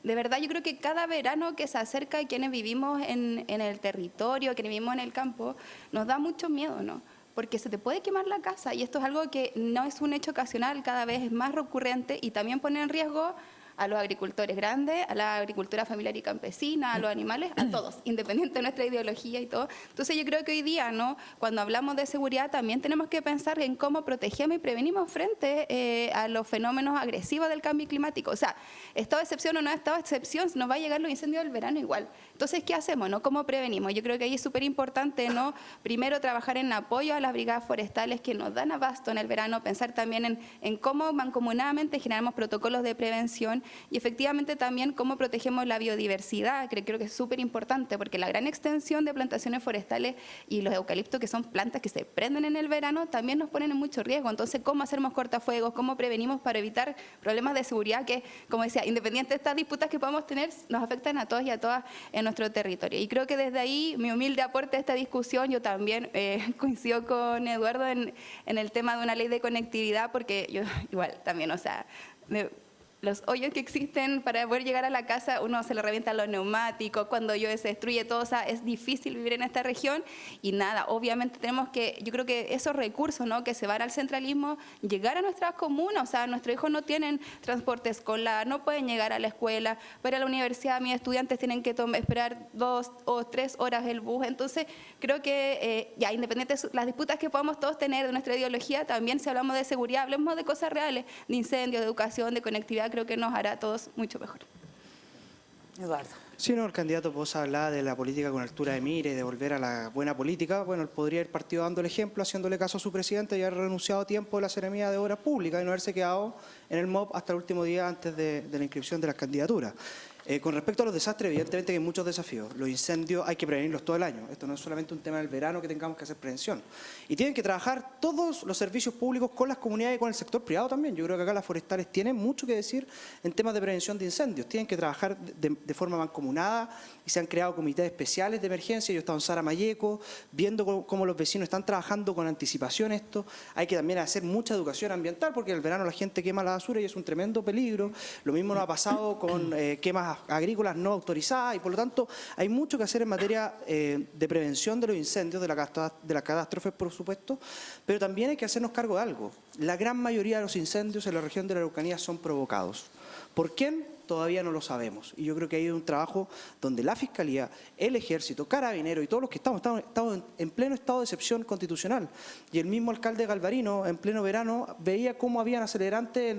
De verdad, yo creo que cada verano que se acerca a quienes vivimos en el territorio, quienes vivimos en el campo, nos da mucho miedo, ¿no? Porque se te puede quemar la casa y esto es algo que no es un hecho ocasional, cada vez es más recurrente y también pone en riesgo a los agricultores grandes, a la agricultura familiar y campesina, a los animales, a todos, independiente de nuestra ideología y todo. Entonces yo creo que hoy día, ¿no?, cuando hablamos de seguridad también tenemos que pensar en cómo protegemos y prevenimos frente a los fenómenos agresivos del cambio climático. O sea, estado de excepción o no estado de excepción, nos va a llegar los incendios del verano igual. Entonces, ¿qué hacemos, no? ¿Cómo prevenimos? Yo creo que ahí es súper importante, ¿no?, primero trabajar en apoyo a las brigadas forestales que nos dan abasto en el verano, pensar también en cómo mancomunadamente generamos protocolos de prevención y efectivamente también cómo protegemos la biodiversidad, que creo que es súper importante porque la gran extensión de plantaciones forestales y los eucaliptos, que son plantas que se prenden en el verano, también nos ponen en mucho riesgo. Entonces, ¿cómo hacemos cortafuegos? ¿Cómo prevenimos para evitar problemas de seguridad que, como decía, independiente de estas disputas que podamos tener, nos afectan a todos y a todas en nuestro territorio? Y creo que desde ahí, mi humilde aporte a esta discusión, yo también coincido con Eduardo en el tema de una ley de conectividad, porque yo igual también, o sea, los hoyos que existen para poder llegar a la casa, uno se le revientan los neumáticos, cuando llueve se destruye todo, o sea, es difícil vivir en esta región y nada, obviamente tenemos que, yo creo que esos recursos, ¿no?, que se van al centralismo, llegar a nuestras comunas, o sea, nuestros hijos no tienen transporte escolar, no pueden llegar a la escuela, para la universidad mis estudiantes tienen que esperar 2 o 3 horas el bus, entonces creo que ya independiente de las disputas que podamos todos tener de nuestra ideología, también si hablamos de seguridad, hablemos de cosas reales, de incendios, de educación, de conectividad, creo que nos hará a todos mucho mejor. Eduardo. Sí, no, el candidato Poza hablaba de la política con altura de mira y de volver a la buena política. Bueno, él podría ir partido dando el ejemplo, haciéndole caso a su presidente y haber renunciado a tiempo de la Seremía de Obras Públicas y no haberse quedado en el MOP hasta el último día antes de la inscripción de las candidaturas. Con respecto a los desastres, evidentemente que hay muchos desafíos. Los incendios hay que prevenirlos todo el año. Esto no es solamente un tema del verano que tengamos que hacer prevención. Y tienen que trabajar todos los servicios públicos con las comunidades y con el sector privado también. Yo creo que acá las forestales tienen mucho que decir en temas de prevención de incendios. Tienen que trabajar de forma mancomunada y se han creado comités especiales de emergencia. Yo he estado en Saramayeco viendo cómo los vecinos están trabajando con anticipación esto. Hay que también hacer mucha educación ambiental porque en el verano la gente quema la basura y es un tremendo peligro. Lo mismo nos ha pasado con quemas agrícolas no autorizadas y por lo tanto hay mucho que hacer en materia de prevención de los incendios, de las catástrofes por supuesto, pero también hay que hacernos cargo de algo. La gran mayoría de los incendios en la región de la Araucanía son provocados. ¿Por quién? Todavía no lo sabemos. Y yo creo que hay un trabajo donde la Fiscalía, el Ejército, Carabineros y todos los que estamos en pleno estado de excepción constitucional. Y el mismo alcalde Galvarino, en pleno verano, veía cómo habían acelerantes en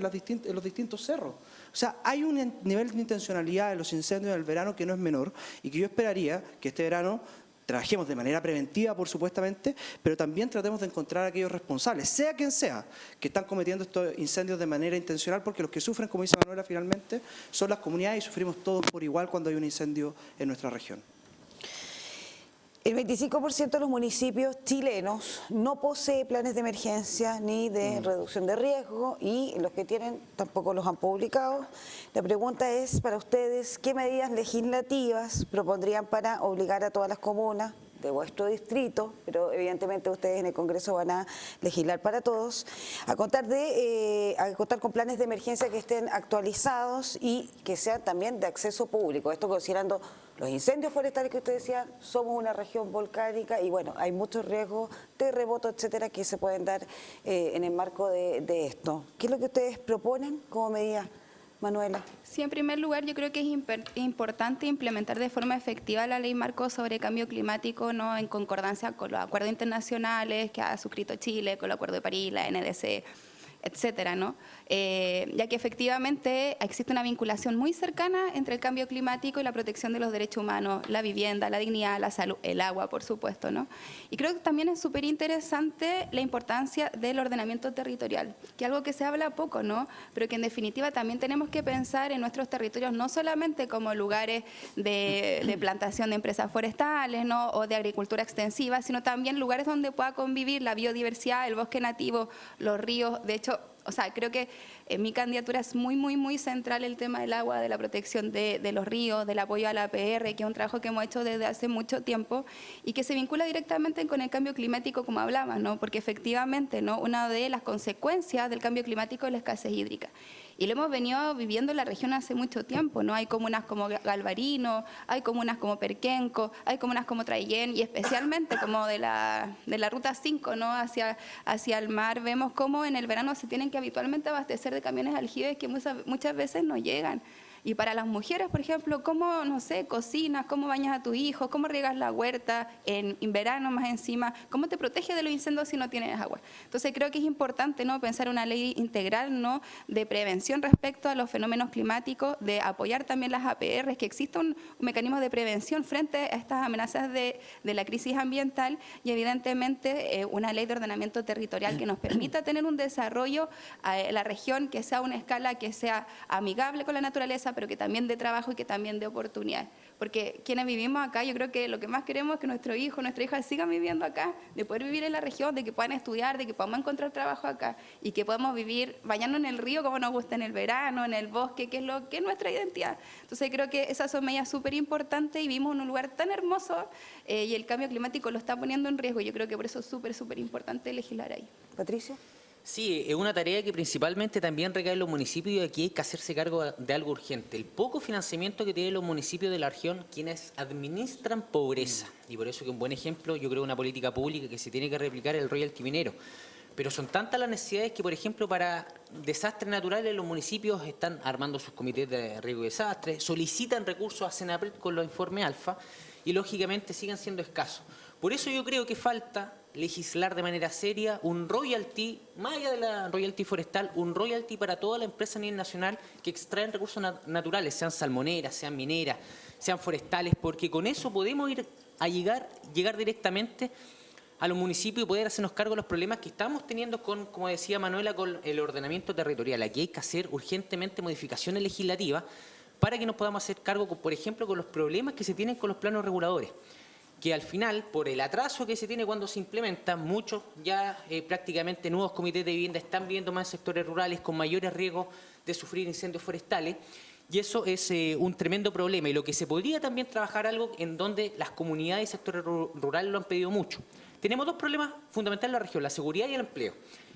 los distintos cerros. O sea, hay un nivel de intencionalidad en los incendios en el verano que no es menor y que yo esperaría que este verano trabajemos de manera preventiva, por supuestamente, pero también tratemos de encontrar a aquellos responsables, sea quien sea, que están cometiendo estos incendios de manera intencional, porque los que sufren, como dice Manuela, finalmente, son las comunidades y sufrimos todos por igual cuando hay un incendio en nuestra región. El 25% de los municipios chilenos no posee planes de emergencia ni de reducción de riesgo y los que tienen tampoco los han publicado. La pregunta es para ustedes, ¿qué medidas legislativas propondrían para obligar a todas las comunas de vuestro distrito, pero evidentemente ustedes en el Congreso van a legislar para todos, a contar con planes de emergencia que estén actualizados y que sean también de acceso público? Esto considerando los incendios forestales que usted decía, somos una región volcánica y bueno, hay muchos riesgos, terremotos, etcétera, que se pueden dar en el marco de esto. ¿Qué es lo que ustedes proponen como medida, Manuela? Sí, en primer lugar, yo creo que es importante implementar de forma efectiva la Ley Marco sobre Cambio Climático, ¿no?, en concordancia con los acuerdos internacionales que ha suscrito Chile, con el Acuerdo de París, la NDC, etcétera, ¿no? Ya que efectivamente existe una vinculación muy cercana entre el cambio climático y la protección de los derechos humanos, la vivienda, la dignidad, la salud, el agua, por supuesto, ¿no? Y creo que también es súper interesante la importancia del ordenamiento territorial, que es algo que se habla poco, ¿no?, pero que en definitiva también tenemos que pensar en nuestros territorios no solamente como lugares de plantación de empresas forestales, ¿no?, o de agricultura extensiva, sino también lugares donde pueda convivir la biodiversidad, el bosque nativo, los ríos. De hecho, o sea, creo que en mi candidatura es muy central el tema del agua, de la protección de los ríos, del apoyo a la APR, que es un trabajo que hemos hecho desde hace mucho tiempo y que se vincula directamente con el cambio climático, como hablaba, ¿no? Porque efectivamente, ¿no?, una de las consecuencias del cambio climático es la escasez hídrica. Y lo hemos venido viviendo en la región hace mucho tiempo, ¿no? Hay comunas como Galvarino, hay comunas como Perquenco, hay comunas como Traillén y especialmente como de la Ruta 5, ¿no? Hacia el mar, vemos cómo en el verano se tienen que habitualmente abastecer de camiones aljibes que muchas veces no llegan. Y para las mujeres, por ejemplo, ¿cómo, no sé, cocinas, cómo bañas a tu hijo, cómo riegas la huerta en verano más encima? ¿Cómo te proteges de los incendios si no tienes agua? Entonces creo que es importante, ¿no?, pensar una ley integral, ¿no?, de prevención respecto a los fenómenos climáticos, de apoyar también las APRs, que exista un mecanismo de prevención frente a estas amenazas de la crisis ambiental y evidentemente una ley de ordenamiento territorial que nos permita tener un desarrollo en la región que sea a una escala que sea amigable con la naturaleza, pero que también de trabajo y que también de oportunidades. Porque quienes vivimos acá, yo creo que lo que más queremos es que nuestro hijo, nuestra hija sigan viviendo acá, de poder vivir en la región, de que puedan estudiar, de que podamos encontrar trabajo acá y que podamos vivir bañando en el río como nos gusta en el verano, en el bosque, que es lo que es nuestra identidad. Entonces creo que esas son medidas súper importantes y vivimos en un lugar tan hermoso y el cambio climático lo está poniendo en riesgo. Yo creo que por eso es súper importante legislar ahí. Patricio. Sí, es una tarea que principalmente también recae en los municipios y aquí hay que hacerse cargo de algo urgente. El poco financiamiento que tienen los municipios de la región, quienes administran pobreza. Y por eso que un buen ejemplo, yo creo, una política pública que se tiene que replicar el royalty minero. Pero son tantas las necesidades que, por ejemplo, para desastres naturales los municipios están armando sus comités de riesgo y desastre, solicitan recursos a Senapred con los informes alfa y lógicamente siguen siendo escasos. Por eso yo creo que falta legislar de manera seria un royalty, más allá de la royalty forestal, un royalty para toda la empresa a nivel nacional que extraen recursos naturales, sean salmoneras, sean mineras, sean forestales, porque con eso podemos llegar directamente a los municipios y poder hacernos cargo de los problemas que estamos teniendo con, como decía Manuela, con el ordenamiento territorial. Aquí hay que hacer urgentemente modificaciones legislativas para que nos podamos hacer cargo, por ejemplo, con los problemas que se tienen con los planos reguladores, que al final, por el atraso que se tiene cuando se implementan, muchos ya prácticamente nuevos comités de vivienda están viviendo más en sectores rurales con mayores riesgos de sufrir incendios forestales, y eso es un tremendo problema. Y lo que se podría también trabajar algo en donde las comunidades y sectores rurales lo han pedido mucho. Tenemos dos problemas fundamentales en la región, la seguridad y el empleo.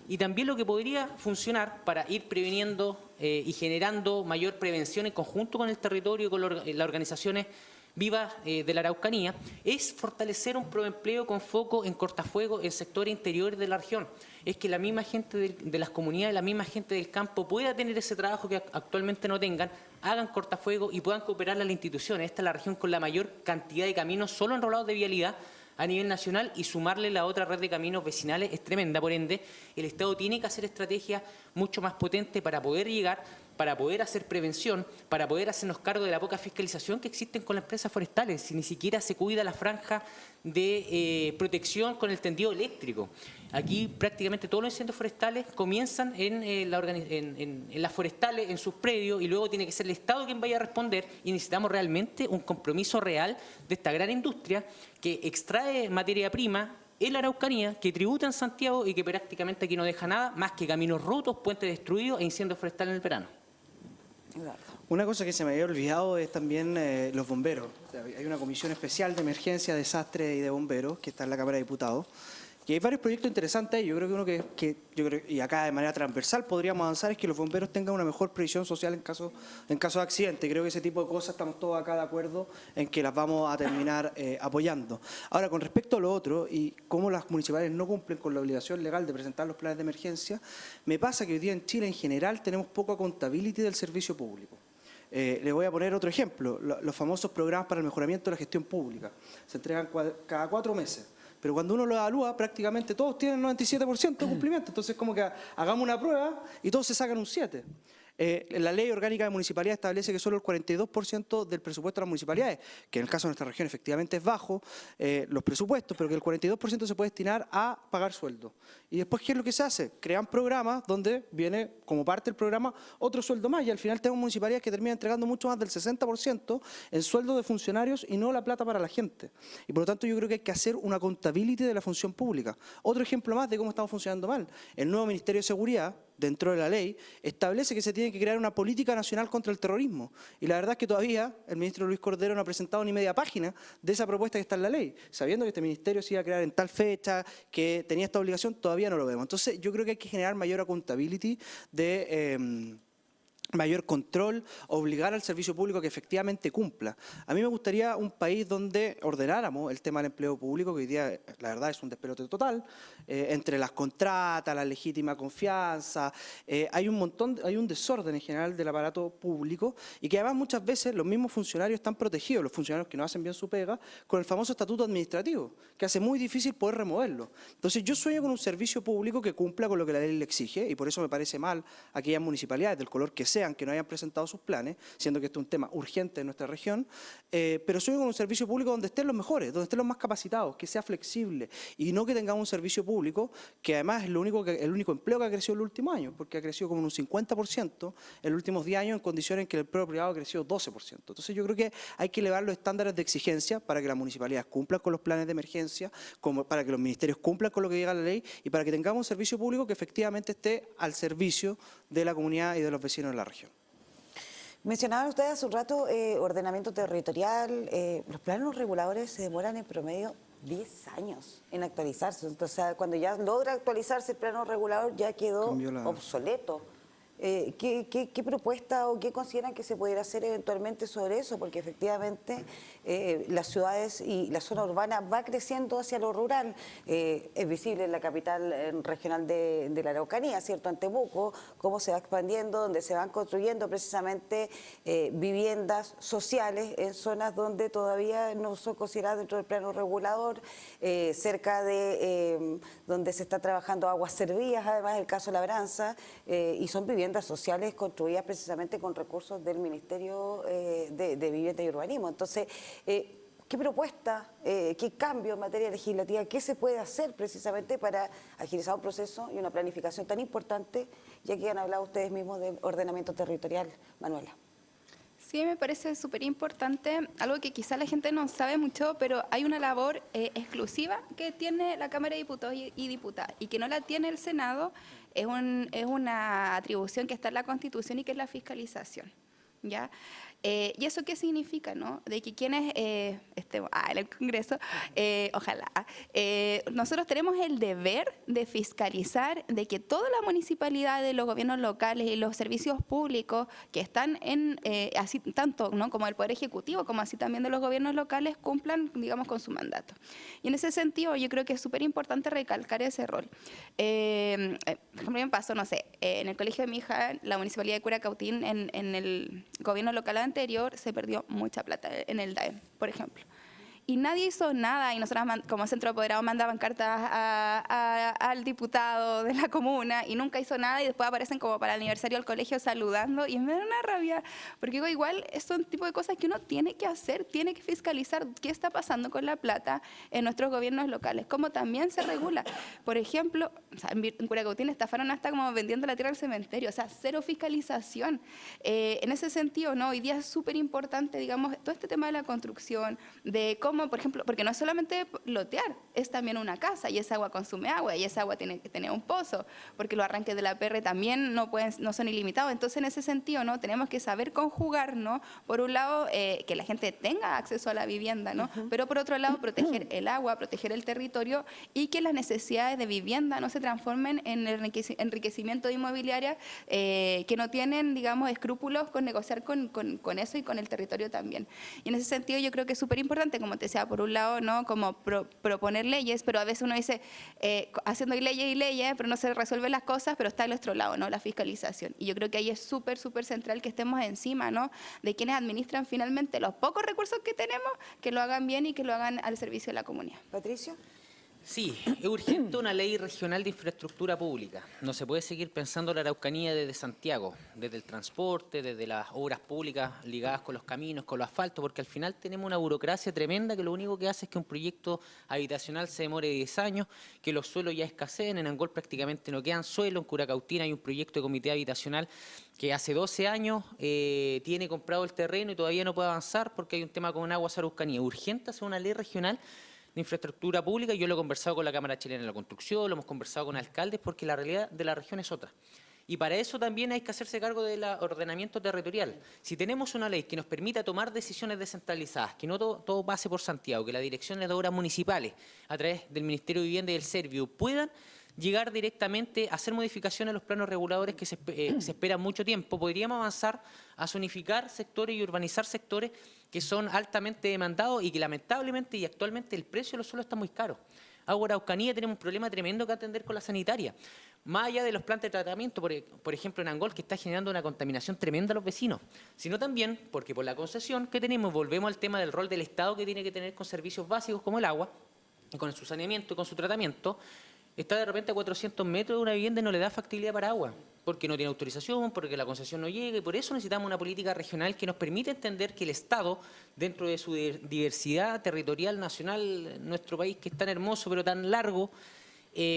Y también lo que podría funcionar para ir previniendo y generando mayor prevención en conjunto con el territorio y con las organizaciones vivas de la Araucanía, es fortalecer un proempleo con foco en cortafuegos en sectores interiores de la región. Es que la misma gente de las comunidades, la misma gente del campo pueda tener ese trabajo que actualmente no tengan, hagan cortafuegos y puedan cooperar a las instituciones. Esta es la región con la mayor cantidad de caminos solo enrolados de vialidad a nivel nacional, y sumarle la otra red de caminos vecinales es tremenda. Por ende, el Estado tiene que hacer estrategias mucho más potentes para poder llegar, para poder hacer prevención, para poder hacernos cargo de la poca fiscalización que existen con las empresas forestales, si ni siquiera se cuida la franja de protección con el tendido eléctrico. Aquí prácticamente todos los incendios forestales comienzan en las forestales, en sus predios, y luego tiene que ser el Estado quien vaya a responder, y necesitamos realmente un compromiso real de esta gran industria que extrae materia prima en la Araucanía, que tributa en Santiago y que prácticamente aquí no deja nada más que caminos rotos, puentes destruidos e incendios forestales en el verano. Una cosa que se me había olvidado es también los bomberos. O sea, hay una comisión especial de emergencia, desastre y de bomberos que está en la Cámara de Diputados. Y hay varios proyectos interesantes. Yo creo que uno que yo creo, y acá de manera transversal podríamos avanzar, es que los bomberos tengan una mejor previsión social en caso de accidente. Creo que ese tipo de cosas estamos todos acá de acuerdo en que las vamos a terminar apoyando. Ahora, con respecto a lo otro y cómo las municipales no cumplen con la obligación legal de presentar los planes de emergencia, me pasa que hoy día en Chile en general tenemos poco accountability del servicio público. Les voy a poner otro ejemplo, los famosos programas para el mejoramiento de la gestión pública. Se entregan cada 4 meses. Pero cuando uno lo evalúa, prácticamente todos tienen 97% de cumplimiento. Entonces, como que hagamos una prueba y todos se sacan un 7. La ley orgánica de municipalidad establece que solo el 42% del presupuesto de las municipalidades, que en el caso de nuestra región efectivamente es bajo los presupuestos, pero que el 42% se puede destinar a pagar sueldo. Y después, ¿qué es lo que se hace? Crean programas donde viene como parte del programa otro sueldo más, y al final tenemos municipalidades que terminan entregando mucho más del 60% en sueldo de funcionarios y no la plata para la gente. Y por lo tanto yo creo que hay que hacer una accountability de la función pública. Otro ejemplo más de cómo estamos funcionando mal. El nuevo Ministerio de Seguridad, dentro de la ley, establece que se tiene que crear una política nacional contra el terrorismo. Y la verdad es que todavía el ministro Luis Cordero no ha presentado ni media página de esa propuesta que está en la ley. Sabiendo que este ministerio se iba a crear en tal fecha, que tenía esta obligación, todavía no lo vemos. Entonces yo creo que hay que generar mayor accountability de mayor control, obligar al servicio público a que efectivamente cumpla. A mí me gustaría un país donde ordenáramos el tema del empleo público, que hoy día, la verdad, es un despelote total, entre las contratas, la legítima confianza, hay un desorden en general del aparato público y que además muchas veces los mismos funcionarios están protegidos, los funcionarios que no hacen bien su pega, con el famoso estatuto administrativo, que hace muy difícil poder removerlo. Entonces yo sueño con un servicio público que cumpla con lo que la ley le exige y por eso me parece mal aquellas municipalidades del color que sean que no hayan presentado sus planes, siendo que este es un tema urgente en nuestra región, pero sueño con un servicio público donde estén los mejores, donde estén los más capacitados, que sea flexible y no que tengamos un servicio público que además es el único empleo que ha crecido en los últimos años, porque ha crecido como en un 50% en los últimos 10 años en condiciones en que el empleo privado ha crecido 12%. Entonces yo creo que hay que elevar los estándares de exigencia para que las municipalidades cumplan con los planes de emergencia, para que los ministerios cumplan con lo que diga la ley y para que tengamos un servicio público que efectivamente esté al servicio de la comunidad y de los vecinos de la región. Mencionaban ustedes hace un rato ordenamiento territorial, los planos reguladores se demoran en promedio 10 años en actualizarse, entonces cuando ya logra actualizarse el plano regulador ya quedó obsoleto. ¿Qué propuesta o qué consideran que se pudiera hacer eventualmente sobre eso? Porque efectivamente las ciudades y la zona urbana va creciendo hacia lo rural. Es visible en la capital regional de la Araucanía, ¿cierto? En Temuco, cómo se va expandiendo, donde se van construyendo precisamente viviendas sociales en zonas donde todavía no son consideradas dentro del plano regulador, cerca de donde se está trabajando aguas servidas, además el caso Labranza, y son viviendas sociales construidas precisamente con recursos del Ministerio de Vivienda y Urbanismo. Entonces, ¿qué propuesta, qué cambio en materia legislativa, qué se puede hacer precisamente para agilizar un proceso y una planificación tan importante, ya que han hablado ustedes mismos de ordenamiento territorial? Manuela. Sí, me parece súper importante, algo que quizá la gente no sabe mucho, pero hay una labor exclusiva que tiene la Cámara de Diputados y Diputadas y que no la tiene el Senado, es una atribución que está en la Constitución y que es la fiscalización, ¿ya? ¿Y eso qué significa, no? De que quienes estemos en el Congreso, ojalá, nosotros tenemos el deber de fiscalizar de que todas las municipalidades, los gobiernos locales y los servicios públicos que están así tanto, ¿no?, como el Poder Ejecutivo, como así también de los gobiernos locales, cumplan, digamos, con su mandato. Y en ese sentido yo creo que es súper importante recalcar ese rol. Por ejemplo, me pasó, no sé, en el colegio de mi hija, la municipalidad de Curacautín, en el gobierno local anterior se perdió mucha plata en el DAEM, por ejemplo. Y nadie hizo nada, y nosotros como centro apoderado mandaban cartas al diputado de la comuna y nunca hizo nada, y después aparecen como para el aniversario del colegio saludando, y me da una rabia, porque digo, igual son tipo de cosas que uno tiene que hacer, tiene que fiscalizar qué está pasando con la plata en nuestros gobiernos locales, cómo también se regula. Por ejemplo, o sea, en Curacautín estafaron hasta como vendiendo la tierra al cementerio, o sea, cero fiscalización. En ese sentido, ¿no? Hoy día es súper importante, digamos, todo este tema de la construcción, de cómo, por ejemplo, porque no es solamente lotear, es también una casa, y esa agua consume agua, y esa agua tiene que tener un pozo, porque los arranques de la PR también no son ilimitados. Entonces, en ese sentido, ¿no?, tenemos que saber conjugar, ¿no?, por un lado, que la gente tenga acceso a la vivienda, ¿no?, pero por otro lado, proteger el agua, proteger el territorio, y que las necesidades de vivienda no se transformen en enriquecimiento de inmobiliaria que no tienen, digamos, escrúpulos con negociar con eso y con el territorio también. Y en ese sentido yo creo que es súper importante, como te decía, por un lado, ¿no?, como proponer leyes, pero a veces uno dice, haciendo leyes, pero no se resuelven las cosas, pero está al otro lado, ¿no?, la fiscalización. Y yo creo que ahí es súper central que estemos encima, ¿no?, de quienes administran finalmente los pocos recursos que tenemos, que lo hagan bien y que lo hagan al servicio de la comunidad. Patricio. Sí, es urgente una ley regional de infraestructura pública. No se puede seguir pensando la Araucanía desde Santiago, desde el transporte, desde las obras públicas ligadas con los caminos, con los asfaltos, porque al final tenemos una burocracia tremenda que lo único que hace es que un proyecto habitacional se demore 10 años, que los suelos ya escaseen, en Angol prácticamente no quedan suelos, en Curacautín hay un proyecto de comité habitacional que hace 12 años tiene comprado el terreno y todavía no puede avanzar porque hay un tema con Aguas Araucanía. Urgente hacer una ley regional de infraestructura pública. Yo lo he conversado con la Cámara Chilena de la Construcción, lo hemos conversado con alcaldes, porque la realidad de la región es otra. Y para eso también hay que hacerse cargo del ordenamiento territorial. Si tenemos una ley que nos permita tomar decisiones descentralizadas, que no todo pase por Santiago, que las direcciones de obras municipales, a través del Ministerio de Vivienda y del Servio, puedan llegar directamente a hacer modificaciones a los planos reguladores que se esperan mucho tiempo. Podríamos avanzar a zonificar sectores y urbanizar sectores que son altamente demandados y que lamentablemente y actualmente el precio de los suelos está muy caro. Agua Araucanía tenemos un problema tremendo que atender con la sanitaria. Más allá de los plantas de tratamiento, por ejemplo en Angol, que está generando una contaminación tremenda a los vecinos, sino también porque por la concesión que tenemos, volvemos al tema del rol del Estado que tiene que tener con servicios básicos como el agua, y con su saneamiento y con su tratamiento, está de repente a 400 metros de una vivienda y no le da factibilidad para agua, porque no tiene autorización, porque la concesión no llega, y por eso necesitamos una política regional que nos permita entender que el Estado, dentro de su diversidad territorial, nacional, nuestro país que es tan hermoso pero tan largo,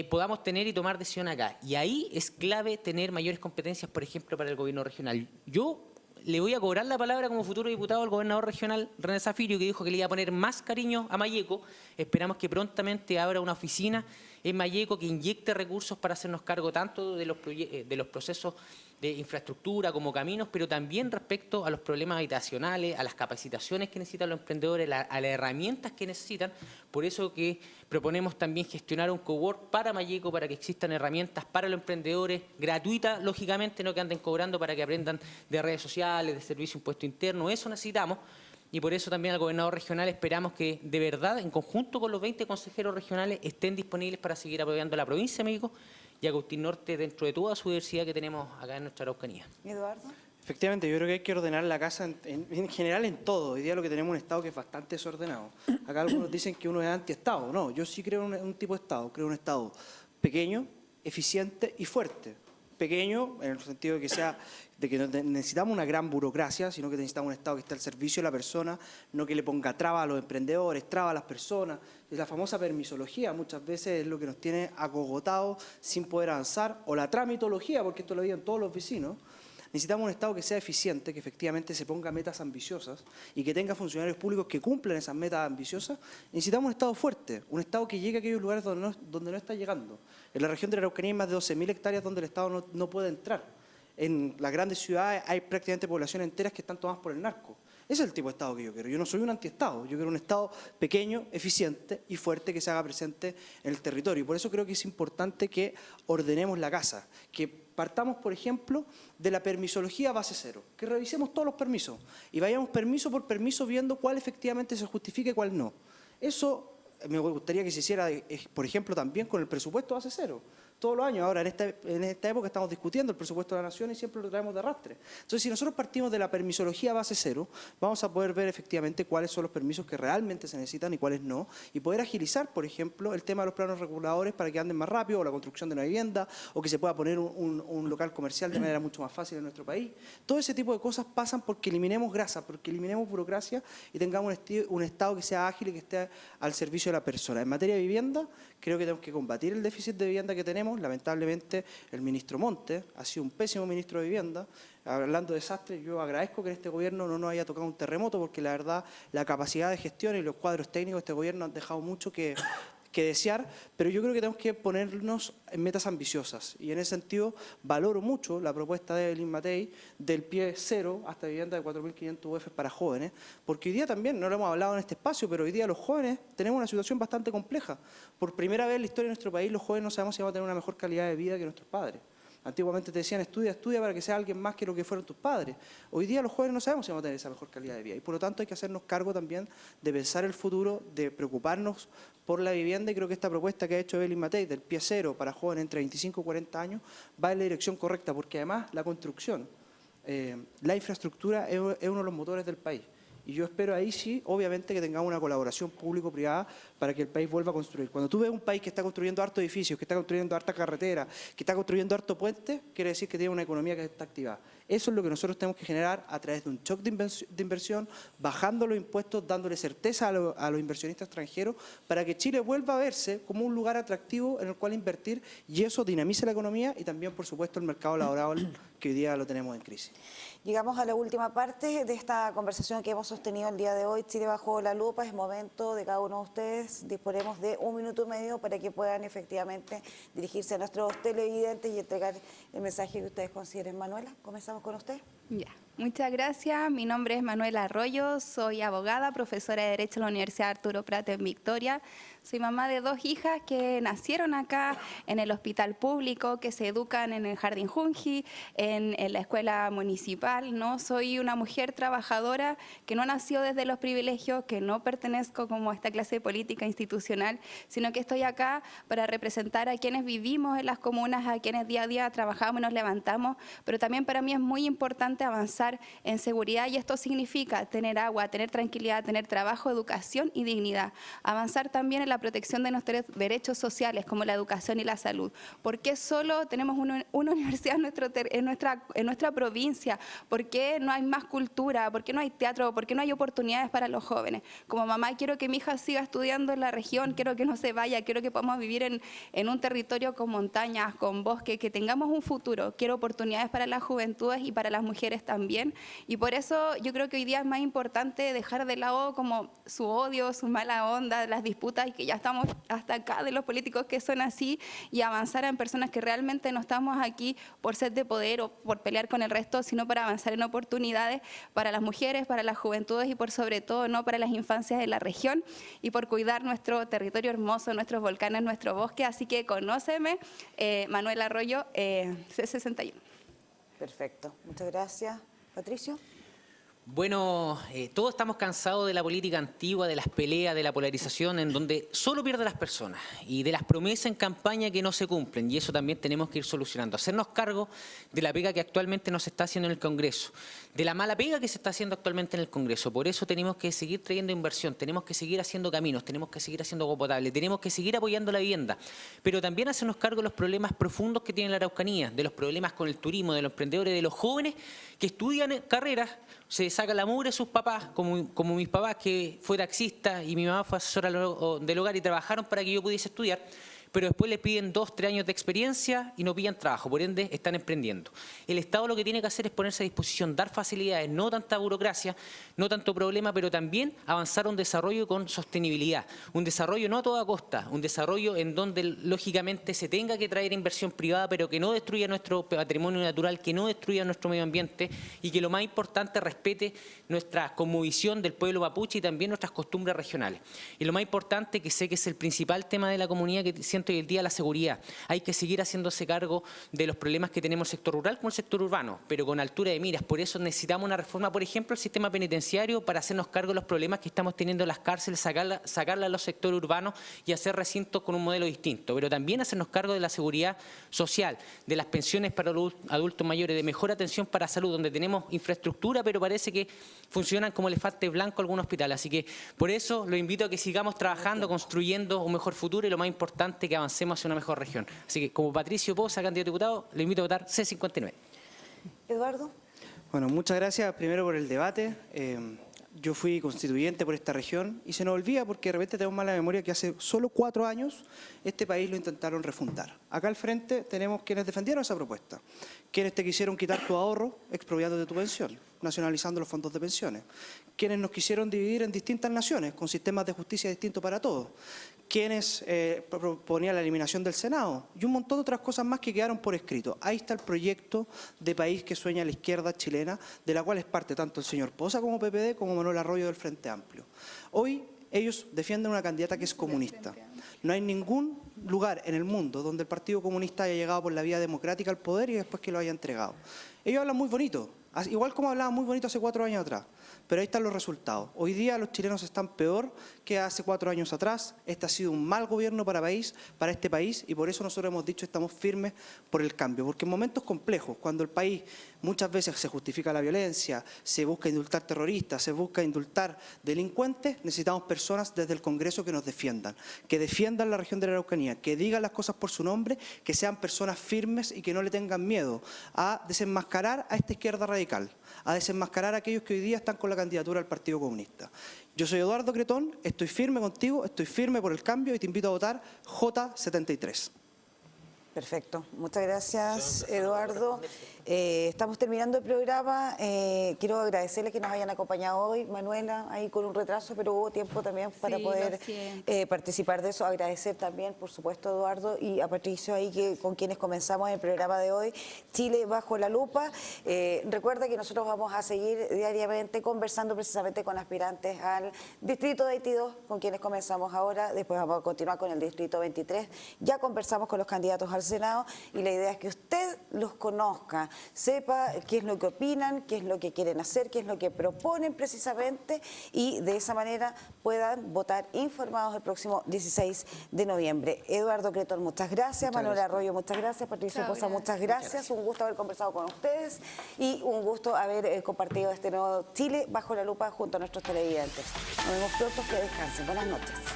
podamos tener y tomar decisión acá. Y ahí es clave tener mayores competencias, por ejemplo, para el gobierno regional. Yo le voy a cobrar la palabra como futuro diputado al gobernador regional René Zafirio, que dijo que le iba a poner más cariño a Malleco. Esperamos que prontamente abra una oficina en Malleco que inyecte recursos para hacernos cargo tanto de los procesos de infraestructura como caminos, pero también respecto a los problemas habitacionales, a las capacitaciones que necesitan los emprendedores, a las herramientas que necesitan. Por eso que proponemos también gestionar un cowork para Malleco, para que existan herramientas para los emprendedores, gratuitas, lógicamente, no que anden cobrando para que aprendan de redes sociales, de servicio impuesto interno. Eso necesitamos. Y por eso también al gobernador regional esperamos que de verdad, en conjunto con los 20 consejeros regionales, estén disponibles para seguir apoyando a la provincia de México y a Cautín Norte dentro de toda su diversidad que tenemos acá en nuestra Araucanía. Eduardo. Efectivamente, yo creo que hay que ordenar la casa en general en todo. Hoy día lo que tenemos es un Estado que es bastante desordenado. Acá algunos dicen que uno es anti-Estado. No, yo sí creo en un tipo de Estado. Creo en un Estado pequeño, eficiente y fuerte. Pequeño, en el sentido de que no necesitamos una gran burocracia, sino que necesitamos un Estado que esté al servicio de la persona, no que le ponga trabas a los emprendedores, trabas a las personas. Es la famosa permisología, muchas veces es lo que nos tiene acogotados sin poder avanzar, o la tramitología, porque esto lo viven todos los vecinos. Necesitamos un Estado que sea eficiente, que efectivamente se ponga metas ambiciosas y que tenga funcionarios públicos que cumplan esas metas ambiciosas. Necesitamos un Estado fuerte, un Estado que llegue a aquellos lugares donde no está llegando. En la región de la Araucanía hay más de 12.000 hectáreas donde el Estado no puede entrar. En las grandes ciudades hay prácticamente poblaciones enteras que están tomadas por el narco. Ese es el tipo de Estado que yo quiero. Yo no soy un antiestado, yo quiero un Estado pequeño, eficiente y fuerte que se haga presente en el territorio. Y por eso creo que es importante que ordenemos la casa, que partamos, por ejemplo, de la permisología base cero, que revisemos todos los permisos y vayamos permiso por permiso viendo cuál efectivamente se justifica y cuál no. Eso me gustaría que se hiciera, por ejemplo, también con el presupuesto base cero. Todos los años, ahora en esta época estamos discutiendo el presupuesto de la Nación y siempre lo traemos de arrastre. Entonces, si nosotros partimos de la permisología base cero, vamos a poder ver efectivamente cuáles son los permisos que realmente se necesitan y cuáles no, y poder agilizar, por ejemplo, el tema de los planos reguladores para que anden más rápido, o la construcción de una vivienda, o que se pueda poner un local comercial de manera mucho más fácil en nuestro país. Todo ese tipo de cosas pasan porque eliminemos grasa, porque eliminemos burocracia y tengamos un Estado que sea ágil y que esté al servicio de la persona. En materia de vivienda, creo que tenemos que combatir el déficit de vivienda que tenemos. Lamentablemente, el ministro Montes ha sido un pésimo ministro de vivienda. Hablando de desastres, yo agradezco que en este gobierno no nos haya tocado un terremoto, porque la verdad, la capacidad de gestión y los cuadros técnicos de este gobierno han dejado mucho que desear, pero yo creo que tenemos que ponernos en metas ambiciosas. Y en ese sentido, valoro mucho la propuesta de Evelyn Matei del pie cero hasta vivienda de 4.500 UF para jóvenes, porque hoy día también, no lo hemos hablado en este espacio, pero hoy día los jóvenes tenemos una situación bastante compleja. Por primera vez en la historia de nuestro país, los jóvenes no sabemos si vamos a tener una mejor calidad de vida que nuestros padres. Antiguamente te decían, estudia para que sea alguien más que lo que fueron tus padres. Hoy día los jóvenes no sabemos si vamos a tener esa mejor calidad de vida. Y por lo tanto hay que hacernos cargo también de pensar el futuro, de preocuparnos por la vivienda. Y creo que esta propuesta que ha hecho Evelyn Matei del pie cero para jóvenes entre 25 y 40 años va en la dirección correcta, porque además la construcción, la infraestructura es uno de los motores del país. Y yo espero ahí sí, obviamente, que tengamos una colaboración público-privada para que el país vuelva a construir. Cuando tú ves un país que está construyendo hartos edificios, que está construyendo harta carretera, que está construyendo harto puente, quiere decir que tiene una economía que está activada. Eso es lo que nosotros tenemos que generar a través de un shock de inversión, bajando los impuestos, dándole certeza a los inversionistas extranjeros, para que Chile vuelva a verse como un lugar atractivo en el cual invertir, y eso dinamice la economía y también, por supuesto, el mercado laboral, que hoy día lo tenemos en crisis. Llegamos a la última parte de esta conversación que hemos sostenido el día de hoy. Chile bajo la lupa. Es momento de cada uno de ustedes. Disponemos de 1 minuto y medio para que puedan efectivamente dirigirse a nuestros televidentes y entregar el mensaje que ustedes consideren. Manuela, comenzamos con usted. Ya, muchas gracias. Mi nombre es Manuela Arroyo, soy abogada, profesora de Derecho en la Universidad Arturo Prat en Victoria. Soy mamá de 2 hijas que nacieron acá en el hospital público, que se educan en el Jardín Junji, en la escuela municipal, ¿no? Soy una mujer trabajadora que no nació desde los privilegios, que no pertenezco como a esta clase política institucional, sino que estoy acá para representar a quienes vivimos en las comunas, a quienes día a día trabajamos y nos levantamos, pero también para mí es muy importante avanzar en seguridad y esto significa tener agua, tener tranquilidad, tener trabajo, educación y dignidad. Avanzar también en la protección de nuestros derechos sociales como la educación y la salud. ¿Por qué solo tenemos una universidad en nuestra provincia? ¿Por qué no hay más cultura? ¿Por qué no hay teatro? ¿Por qué no hay oportunidades para los jóvenes? Como mamá quiero que mi hija siga estudiando en la región, quiero que no se vaya, quiero que podamos vivir en un territorio con montañas, con bosques, que tengamos un futuro. Quiero oportunidades para las juventudes y para las mujeres también. Y por eso yo creo que hoy día es más importante dejar de lado como su odio, su mala onda, las disputas y que ya estamos hasta acá de los políticos que son así y avanzar en personas que realmente no estamos aquí por sed de poder o por pelear con el resto, sino para avanzar en oportunidades para las mujeres, para las juventudes y por sobre todo no para las infancias de la región y por cuidar nuestro territorio hermoso, nuestros volcanes, nuestro bosque. Así que conóceme, Manuel Arroyo, C61. Perfecto, muchas gracias. Patricio. Bueno, todos estamos cansados de la política antigua, de las peleas, de la polarización, en donde solo pierden las personas y de las promesas en campaña que no se cumplen. Y eso también tenemos que ir solucionando. Hacernos cargo de la pega que actualmente nos está haciendo en el Congreso, de la mala pega que se está haciendo actualmente en el Congreso. Por eso tenemos que seguir trayendo inversión, tenemos que seguir haciendo caminos, tenemos que seguir haciendo agua potable, tenemos que seguir apoyando la vivienda, pero también hacernos cargo de los problemas profundos que tiene la Araucanía, de los problemas con el turismo, de los emprendedores, de los jóvenes que estudian carreras, se sacan la mugre sus papás, como mis papás, que fue taxista y mi mamá fue asesora del hogar y trabajaron para que yo pudiese estudiar, pero después les piden 2, 3 años de experiencia y no pillan trabajo, por ende están emprendiendo. El Estado lo que tiene que hacer es ponerse a disposición, dar facilidades, no tanta burocracia, no tanto problema, pero también avanzar a un desarrollo con sostenibilidad, un desarrollo no a toda costa, un desarrollo en donde lógicamente se tenga que traer inversión privada, pero que no destruya nuestro patrimonio natural, que no destruya nuestro medio ambiente y que lo más importante respete nuestra cosmovisión del pueblo mapuche y también nuestras costumbres regionales. Y lo más importante, que sé que es el principal tema de la comunidad que siento hoy en día, la seguridad. Hay que seguir haciéndose cargo de los problemas que tenemos el sector rural como el sector urbano, pero con altura de miras. Por eso necesitamos una reforma, por ejemplo, del sistema penitenciario para hacernos cargo de los problemas que estamos teniendo en las cárceles, sacarla a los sectores urbanos y hacer recintos con un modelo distinto. Pero también hacernos cargo de la seguridad social, de las pensiones para los adultos mayores, de mejor atención para salud, donde tenemos infraestructura, pero parece que funcionan como elefante blanco algunos hospitales. Así que por eso lo invito a que sigamos trabajando, construyendo un mejor futuro y lo más importante, que avancemos hacia una mejor región. Así que como Patricio Poza, candidato a diputado, le invito a votar C59. Eduardo. Bueno, muchas gracias primero por el debate. Yo fui constituyente por esta región y se nos olvida porque de repente tenemos mala memoria que hace solo 4 años este país lo intentaron refundar. Acá al frente tenemos quienes defendieron esa propuesta, quienes te quisieron quitar tu ahorro expropiándote tu pensión, nacionalizando los fondos de pensiones, quienes nos quisieron dividir en distintas naciones con sistemas de justicia distintos para todos, quienes proponían la eliminación del Senado y un montón de otras cosas más que quedaron por escrito. Ahí está el proyecto de país que sueña la izquierda chilena, de la cual es parte tanto el señor Poza como PPD, como Manuel Arroyo del Frente Amplio. Hoy ellos defienden una candidata que es comunista. No hay ningún lugar en el mundo donde el Partido Comunista haya llegado por la vía democrática al poder y después que lo haya entregado. Ellos hablan muy bonito, igual como hablaban muy bonito hace 4 años atrás. Pero ahí están los resultados. Hoy día los chilenos están peor que hace 4 años atrás. Este ha sido un mal gobierno para este país, y por eso nosotros hemos dicho estamos firmes por el cambio. Porque en momentos complejos, cuando el país muchas veces se justifica la violencia, se busca indultar terroristas, se busca indultar delincuentes, necesitamos personas desde el Congreso que nos defiendan la región de la Araucanía, que digan las cosas por su nombre, que sean personas firmes y que no le tengan miedo a desenmascarar a esta izquierda radical, a desenmascarar a aquellos que hoy día están con la candidatura al Partido Comunista. Yo soy Eduardo Cretón, estoy firme contigo, estoy firme por el cambio y te invito a votar J73. Perfecto, muchas gracias Eduardo. Estamos terminando el programa. Quiero agradecerles que nos hayan acompañado hoy, Manuela, ahí con un retraso, pero hubo tiempo también para Sí, poder lo siento. participar de eso. Agradecer también, por supuesto, a Eduardo y a Patricio, ahí con quienes comenzamos el programa de hoy, Chile bajo la lupa. Recuerda que nosotros vamos a seguir diariamente conversando precisamente con aspirantes al Distrito 22, con quienes comenzamos ahora. Después vamos a continuar con el Distrito 23. Ya conversamos con los candidatos al Senado y la idea es que usted los conozca, sepa qué es lo que opinan, qué es lo que quieren hacer, qué es lo que proponen precisamente y de esa manera puedan votar informados el próximo 16 de noviembre. Eduardo Cretón, muchas gracias. Manuel Arroyo, muchas gracias. Patricio Chao, Poza, muchas gracias. gracias. Un gusto haber conversado con ustedes y un gusto haber compartido este nuevo Chile bajo la lupa junto a nuestros televidentes. Nos vemos pronto, que descansen. Buenas noches.